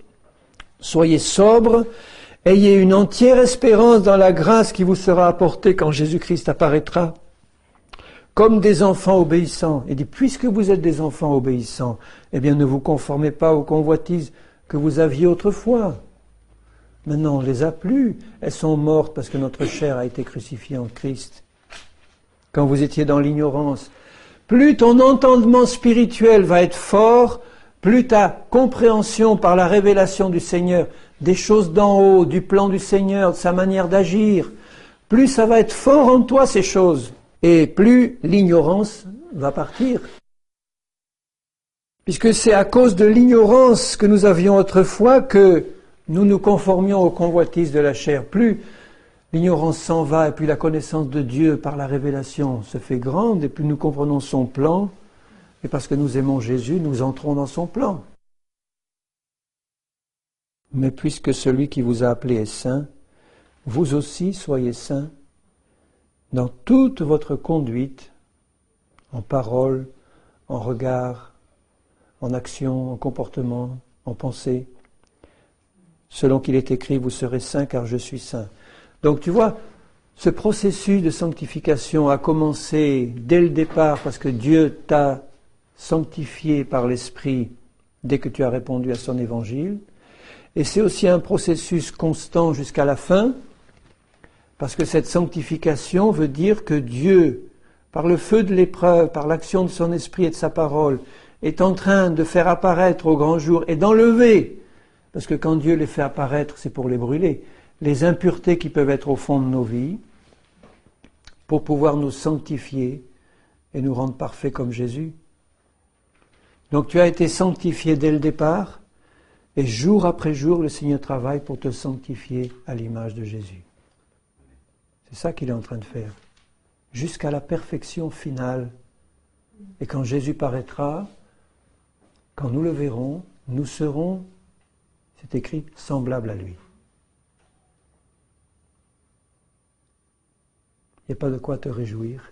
Soyez sobres, ayez une entière espérance dans la grâce qui vous sera apportée quand Jésus-Christ apparaîtra, comme des enfants obéissants. Il dit, puisque vous êtes des enfants obéissants, eh bien ne vous conformez pas aux convoitises que vous aviez autrefois. Maintenant, on ne les a plus. Elles sont mortes parce que notre chair a été crucifiée en Christ. Quand vous étiez dans l'ignorance, plus ton entendement spirituel va être fort, plus ta compréhension par la révélation du Seigneur, des choses d'en haut, du plan du Seigneur, de sa manière d'agir, plus ça va être fort en toi ces choses, et plus l'ignorance va partir. Puisque c'est à cause de l'ignorance que nous avions autrefois que nous nous conformions aux convoitises de la chair. Plus l'ignorance s'en va et plus la connaissance de Dieu par la révélation se fait grande et plus nous comprenons son plan. Et parce que nous aimons Jésus, nous entrons dans son plan. Mais puisque celui qui vous a appelé est saint, vous aussi soyez saints dans toute votre conduite, en parole, en regard, en action, en comportement, en pensée. Selon qu'il est écrit, vous serez saints car je suis saint. Donc tu vois, ce processus de sanctification a commencé dès le départ parce que Dieu t'a sanctifié par l'Esprit dès que tu as répondu à son évangile. Et c'est aussi un processus constant jusqu'à la fin, parce que cette sanctification veut dire que Dieu, par le feu de l'épreuve, par l'action de son Esprit et de sa parole, est en train de faire apparaître au grand jour et d'enlever, parce que quand Dieu les fait apparaître, c'est pour les brûler, les impuretés qui peuvent être au fond de nos vies, pour pouvoir nous sanctifier et nous rendre parfaits comme Jésus. Donc tu as été sanctifié dès le départ, et jour après jour, le Seigneur travaille pour te sanctifier à l'image de Jésus. C'est ça qu'il est en train de faire, jusqu'à la perfection finale. Et quand Jésus paraîtra, quand nous le verrons, nous serons, c'est écrit, semblables à lui. Il n'y a pas de quoi te réjouir.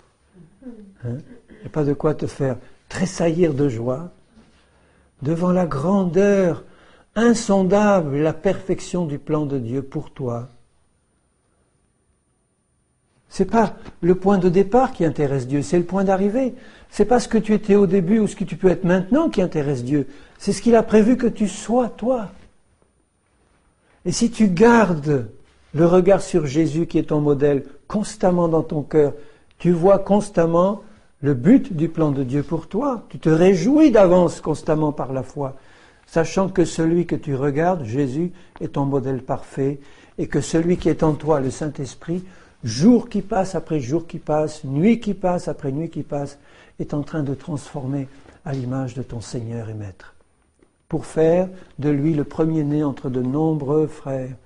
Il n'y a pas de quoi te faire tressaillir de joie devant la grandeur insondable, la perfection du plan de Dieu pour toi. C'est pas le point de départ qui intéresse Dieu, c'est le point d'arrivée. C'est pas ce que tu étais au début ou ce que tu peux être maintenant qui intéresse Dieu. C'est ce qu'il a prévu que tu sois, toi. Et si tu gardes le regard sur Jésus qui est ton modèle constamment dans ton cœur, tu vois constamment le but du plan de Dieu pour toi. Tu te réjouis d'avance constamment par la foi, sachant que celui que tu regardes, Jésus, est ton modèle parfait, et que celui qui est en toi, le Saint-Esprit, jour qui passe après jour qui passe, nuit qui passe après nuit qui passe, est en train de transformer à l'image de ton Seigneur et Maître, pour faire de lui le premier-né entre de nombreux frères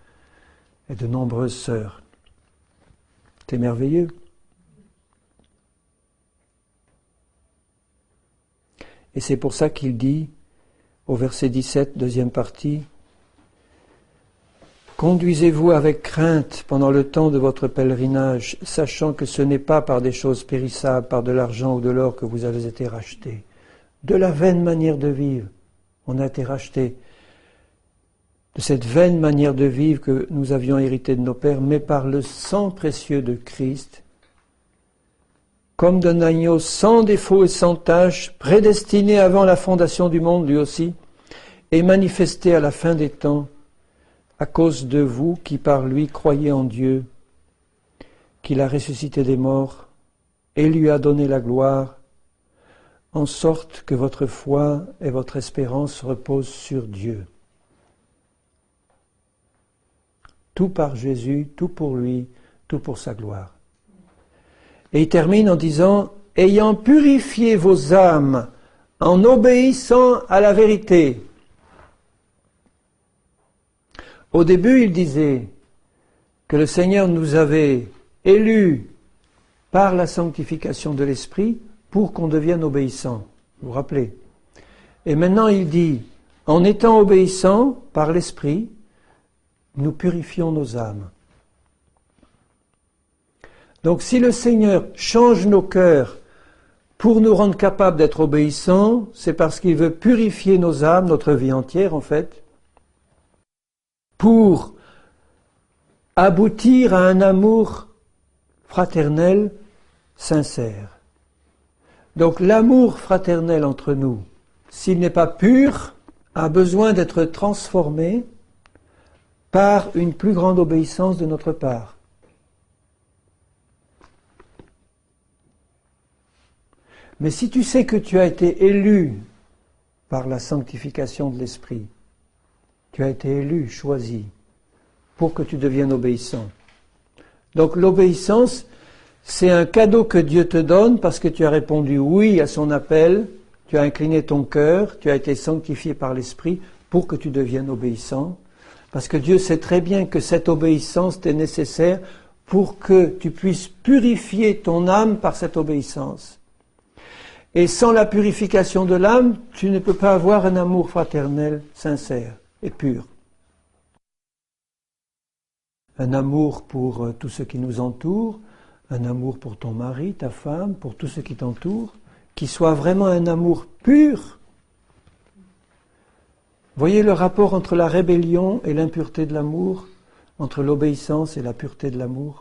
et de nombreuses sœurs. C'est merveilleux. Et c'est pour ça qu'il dit, au verset 17, deuxième partie, « Conduisez-vous avec crainte pendant le temps de votre pèlerinage, sachant que ce n'est pas par des choses périssables, par de l'argent ou de l'or que vous avez été rachetés. De la vaine manière de vivre, on a été rachetés. De cette vaine manière de vivre que nous avions hérité de nos pères, mais par le sang précieux de Christ, comme d'un agneau sans défaut et sans tache, prédestiné avant la fondation du monde lui aussi, et manifesté à la fin des temps, à cause de vous qui par lui croyez en Dieu, qu'il a ressuscité des morts et lui a donné la gloire, en sorte que votre foi et votre espérance reposent sur Dieu. Tout par Jésus, tout pour lui, tout pour sa gloire. Et il termine en disant, ayant purifié vos âmes en obéissant à la vérité. Au début, il disait que le Seigneur nous avait élus par la sanctification de l'Esprit pour qu'on devienne obéissants. Vous vous rappelez? Et maintenant, il dit, en étant obéissants par l'Esprit, nous purifions nos âmes. Donc si le Seigneur change nos cœurs pour nous rendre capables d'être obéissants, c'est parce qu'il veut purifier nos âmes, notre vie entière en fait, pour aboutir à un amour fraternel sincère. Donc l'amour fraternel entre nous, s'il n'est pas pur, a besoin d'être transformé par une plus grande obéissance de notre part. Mais si tu sais que tu as été élu par la sanctification de l'Esprit, tu as été élu, choisi, pour que tu deviennes obéissant. Donc l'obéissance, c'est un cadeau que Dieu te donne parce que tu as répondu oui à son appel, tu as incliné ton cœur, tu as été sanctifié par l'Esprit pour que tu deviennes obéissant. Parce que Dieu sait très bien que cette obéissance t'est nécessaire pour que tu puisses purifier ton âme par cette obéissance. Et sans la purification de l'âme, tu ne peux pas avoir un amour fraternel sincère et pur. Un amour pour tous ceux qui nous entourent, un amour pour ton mari, ta femme, pour tous ceux qui t'entourent, qui soit vraiment un amour pur. Voyez le rapport entre la rébellion et l'impureté de l'amour, entre l'obéissance et la pureté de l'amour.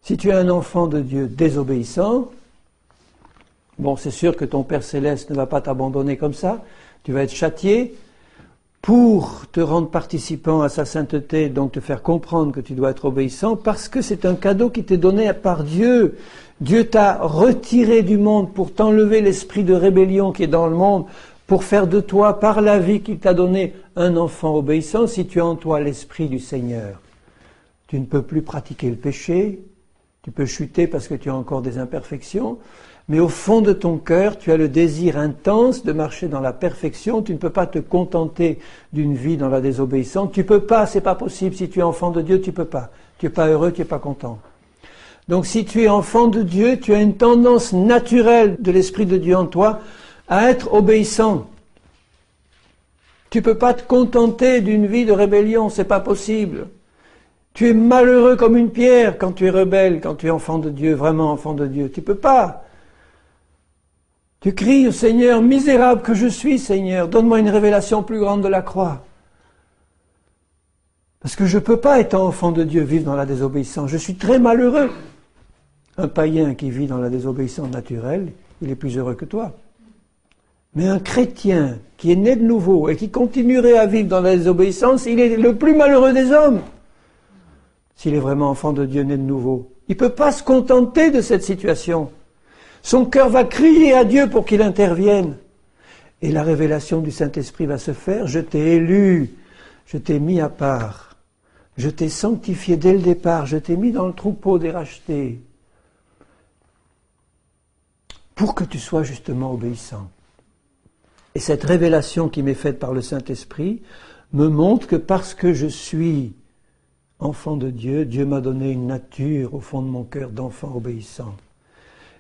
Si tu es un enfant de Dieu désobéissant, bon, c'est sûr que ton Père Céleste ne va pas t'abandonner comme ça, tu vas être châtié pour te rendre participant à sa sainteté, donc te faire comprendre que tu dois être obéissant, parce que c'est un cadeau qui t'est donné par Dieu. Dieu t'a retiré du monde pour t'enlever l'esprit de rébellion qui est dans le monde, pour faire de toi, par la vie qu'il t'a donnée, un enfant obéissant. Si tu as en toi l'esprit du Seigneur, tu ne peux plus pratiquer le péché. Tu peux chuter parce que tu as encore des imperfections, mais au fond de ton cœur, tu as le désir intense de marcher dans la perfection. Tu ne peux pas te contenter d'une vie dans la désobéissance. Tu peux pas, c'est pas possible. Si tu es enfant de Dieu, tu peux pas. Tu es pas heureux, tu es pas content. Donc si tu es enfant de Dieu, tu as une tendance naturelle de l'Esprit de Dieu en toi à être obéissant. Tu peux pas te contenter d'une vie de rébellion, c'est pas possible. Tu es malheureux comme une pierre quand tu es rebelle, quand tu es enfant de Dieu, vraiment enfant de Dieu. Tu peux pas. Tu cries au Seigneur, misérable que je suis, Seigneur, donne-moi une révélation plus grande de la croix. Parce que je ne peux pas, étant enfant de Dieu, vivre dans la désobéissance. Je suis très malheureux. Un païen qui vit dans la désobéissance naturelle, il est plus heureux que toi. Mais un chrétien qui est né de nouveau et qui continuerait à vivre dans la désobéissance, il est le plus malheureux des hommes. S'il est vraiment enfant de Dieu né de nouveau. Il ne peut pas se contenter de cette situation. Son cœur va crier à Dieu pour qu'il intervienne. Et la révélation du Saint-Esprit va se faire. Je t'ai élu, je t'ai mis à part, je t'ai sanctifié dès le départ, je t'ai mis dans le troupeau des rachetés, pour que tu sois justement obéissant. Et cette révélation qui m'est faite par le Saint-Esprit me montre que parce que je suis enfant de Dieu, Dieu m'a donné une nature au fond de mon cœur d'enfant obéissant.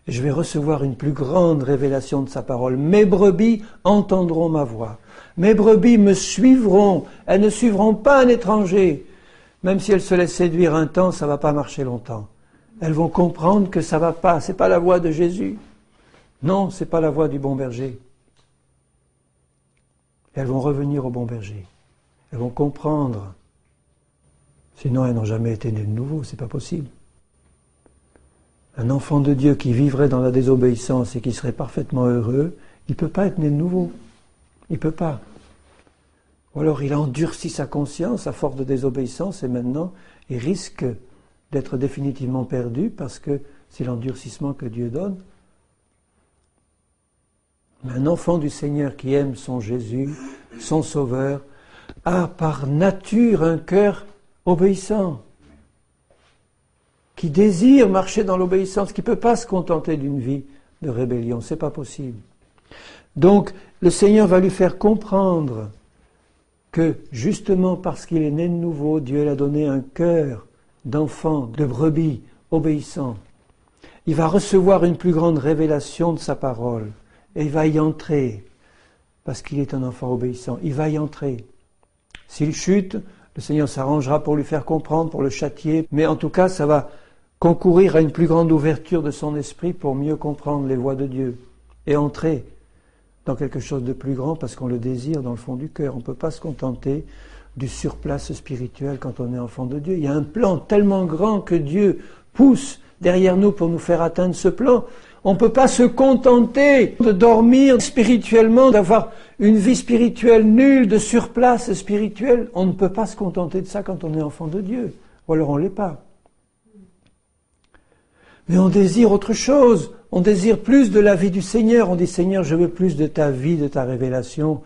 Et je vais recevoir une plus grande révélation de sa parole. Mes brebis entendront ma voix. Mes brebis me suivront. Elles ne suivront pas un étranger. Même si elles se laissent séduire un temps, ça ne va pas marcher longtemps. Elles vont comprendre que ça ne va pas. Ce n'est pas la voix de Jésus. Non, ce n'est pas la voix du bon berger. Elles vont revenir au bon berger. Elles vont comprendre. Sinon, elles n'ont jamais été nées de nouveau, c'est pas possible. Un enfant de Dieu qui vivrait dans la désobéissance et qui serait parfaitement heureux, il ne peut pas être né de nouveau. Il ne peut pas. Ou alors il endurcit sa conscience à force de désobéissance et maintenant il risque d'être définitivement perdu parce que c'est l'endurcissement que Dieu donne. Mais un enfant du Seigneur qui aime son Jésus, son Sauveur, a par nature un cœur obéissant. qui désire marcher dans l'obéissance, qui ne peut pas se contenter d'une vie de rébellion. C'est pas possible. Donc, le Seigneur va lui faire comprendre que, justement parce qu'il est né de nouveau, Dieu lui a donné un cœur d'enfant, de brebis, obéissant. Il va recevoir une plus grande révélation de sa parole. Et il va y entrer, parce qu'il est un enfant obéissant. Il va y entrer. S'il chute, le Seigneur s'arrangera pour lui faire comprendre, pour le châtier. Mais en tout cas, ça va concourir à une plus grande ouverture de son esprit pour mieux comprendre les voies de Dieu. Et entrer dans quelque chose de plus grand parce qu'on le désire dans le fond du cœur. On ne peut pas se contenter du surplace spirituel quand on est enfant de Dieu. Il y a un plan tellement grand que Dieu pousse derrière nous pour nous faire atteindre ce plan. On ne peut pas se contenter de dormir spirituellement, d'avoir une vie spirituelle nulle, de surplace spirituelle. On ne peut pas se contenter de ça quand on est enfant de Dieu. Ou alors on ne l'est pas. Mais on désire autre chose. On désire plus de la vie du Seigneur. On dit, Seigneur, je veux plus de ta vie, de ta révélation.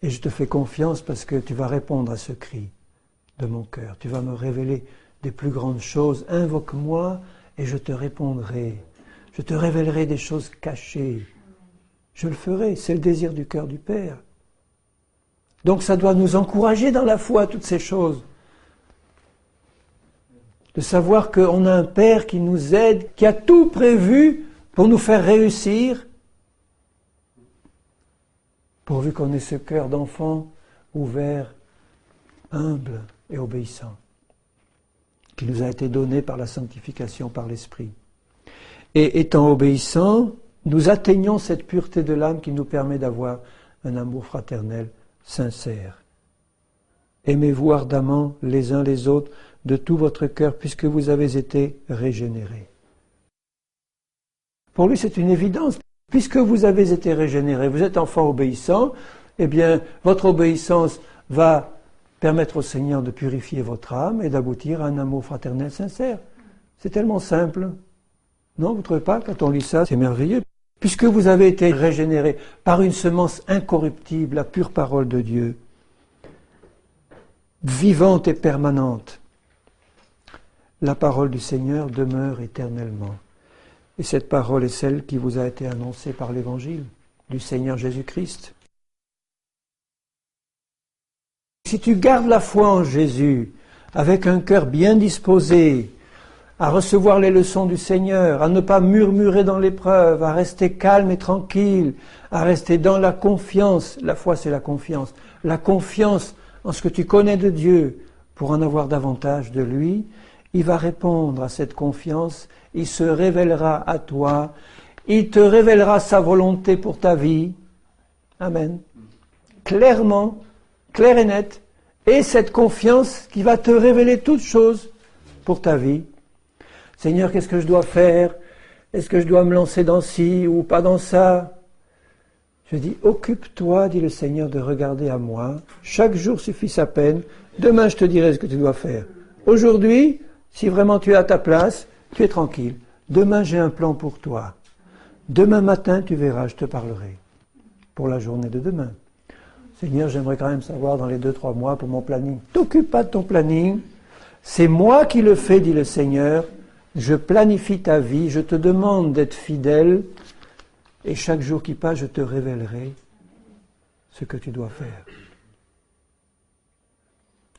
Et je te fais confiance parce que tu vas répondre à ce cri de mon cœur. Tu vas me révéler des plus grandes choses. Invoque-moi et je te répondrai. Je te révélerai des choses cachées. Je le ferai. C'est le désir du cœur du Père. Donc ça doit nous encourager dans la foi, toutes ces choses. De savoir qu'on a un Père qui nous aide, qui a tout prévu pour nous faire réussir, pourvu qu'on ait ce cœur d'enfant ouvert, humble et obéissant, qui nous a été donné par la sanctification par l'Esprit. Et étant obéissants, nous atteignons cette pureté de l'âme qui nous permet d'avoir un amour fraternel sincère. Aimez-vous ardemment les uns les autres de tout votre cœur, puisque vous avez été régénérés. Pour lui, c'est une évidence. Puisque vous avez été régénérés, vous êtes enfant obéissant, eh bien, votre obéissance va permettre au Seigneur de purifier votre âme et d'aboutir à un amour fraternel sincère. C'est tellement simple. Non, vous ne trouvez pas? Quand on lit ça, c'est merveilleux. Puisque vous avez été régénérés par une semence incorruptible, la pure parole de Dieu, vivante et permanente, la parole du Seigneur demeure éternellement. Et cette parole est celle qui vous a été annoncée par l'Évangile du Seigneur Jésus-Christ. Si tu gardes la foi en Jésus, avec un cœur bien disposé, à recevoir les leçons du Seigneur, à ne pas murmurer dans l'épreuve, à rester calme et tranquille, à rester dans la confiance, la foi c'est la confiance en ce que tu connais de Dieu, pour en avoir davantage de lui, il va répondre à cette confiance, il se révélera à toi, il te révélera sa volonté pour ta vie. Amen. Clairement, clair et net. Et cette confiance qui va te révéler toutes choses pour ta vie. Seigneur, qu'est-ce que je dois faire? Est-ce que je dois me lancer dans ci ou pas dans ça? Je dis, occupe-toi, dit le Seigneur, de regarder à moi. Chaque jour suffit sa peine. Demain, je te dirai ce que tu dois faire. Aujourd'hui, si vraiment tu es à ta place, tu es tranquille. Demain, j'ai un plan pour toi. Demain matin, tu verras, je te parlerai. Pour la journée de demain. Seigneur, j'aimerais quand même savoir dans les 2-3 mois pour mon planning. T'occupe pas de ton planning. C'est moi qui le fais, dit le Seigneur. Je planifie ta vie. Je te demande d'être fidèle. Et chaque jour qui passe, je te révélerai ce que tu dois faire.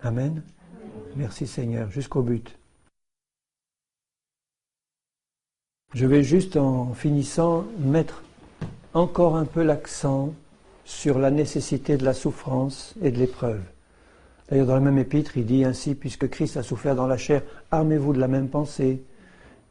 Amen. Merci Seigneur. Jusqu'au but. Je vais juste, en finissant, mettre encore un peu l'accent sur la nécessité de la souffrance et de l'épreuve. D'ailleurs, dans le même épître, il dit ainsi, puisque Christ a souffert dans la chair, armez-vous de la même pensée,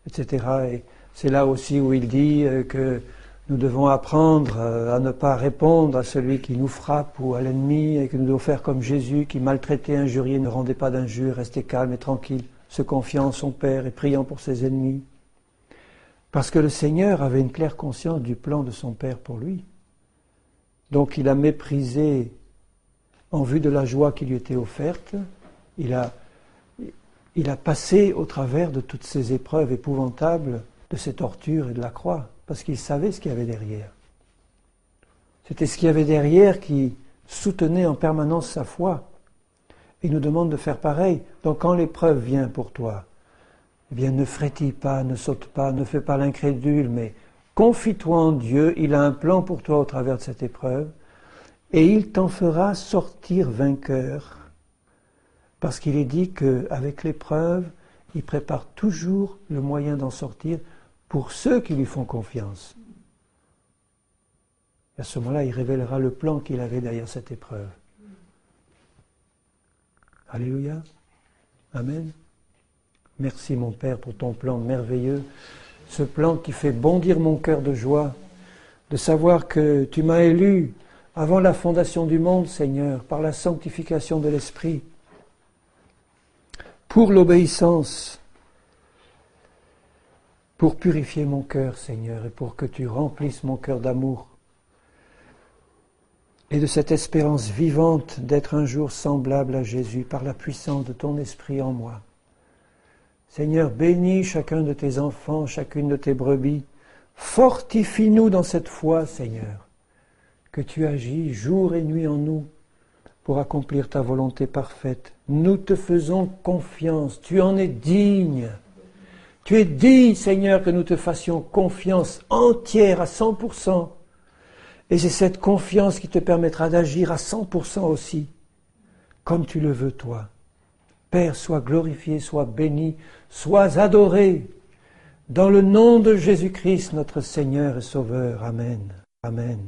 etc. Et c'est là aussi où il dit que nous devons apprendre à ne pas répondre à celui qui nous frappe ou à l'ennemi, et que nous devons faire comme Jésus, qui maltraitait, injuriait, ne rendait pas d'injures, restait calme et tranquille, se confiant en son Père et priant pour ses ennemis. Parce que le Seigneur avait une claire conscience du plan de son Père pour lui. Donc il a méprisé, en vue de la joie qui lui était offerte, il a passé au travers de toutes ces épreuves épouvantables, de ces tortures et de la croix, parce qu'il savait ce qu'il y avait derrière. C'était ce qu'il y avait derrière qui soutenait en permanence sa foi. Il nous demande de faire pareil. Donc quand l'épreuve vient pour toi, eh bien ne frétille pas, ne saute pas, ne fais pas l'incrédule, mais confie-toi en Dieu, il a un plan pour toi au travers de cette épreuve, et il t'en fera sortir vainqueur. Parce qu'il est dit qu'avec l'épreuve, il prépare toujours le moyen d'en sortir pour ceux qui lui font confiance. Et à ce moment-là, il révélera le plan qu'il avait derrière cette épreuve. Alléluia. Amen. Merci mon Père pour ton plan merveilleux, ce plan qui fait bondir mon cœur de joie, de savoir que tu m'as élu avant la fondation du monde, Seigneur, par la sanctification de l'Esprit, pour l'obéissance, pour purifier mon cœur, Seigneur, et pour que tu remplisses mon cœur d'amour et de cette espérance vivante d'être un jour semblable à Jésus par la puissance de ton Esprit en moi. Seigneur, bénis chacun de tes enfants, chacune de tes brebis. Fortifie-nous dans cette foi, Seigneur, que tu agis jour et nuit en nous pour accomplir ta volonté parfaite. Nous te faisons confiance, tu en es digne. Tu es digne, Seigneur, que nous te fassions confiance entière à 100%. Et c'est cette confiance qui te permettra d'agir à 100% aussi, comme tu le veux toi. Père, sois glorifié, sois béni, sois adoré, dans le nom de Jésus-Christ, notre Seigneur et Sauveur. Amen. Amen.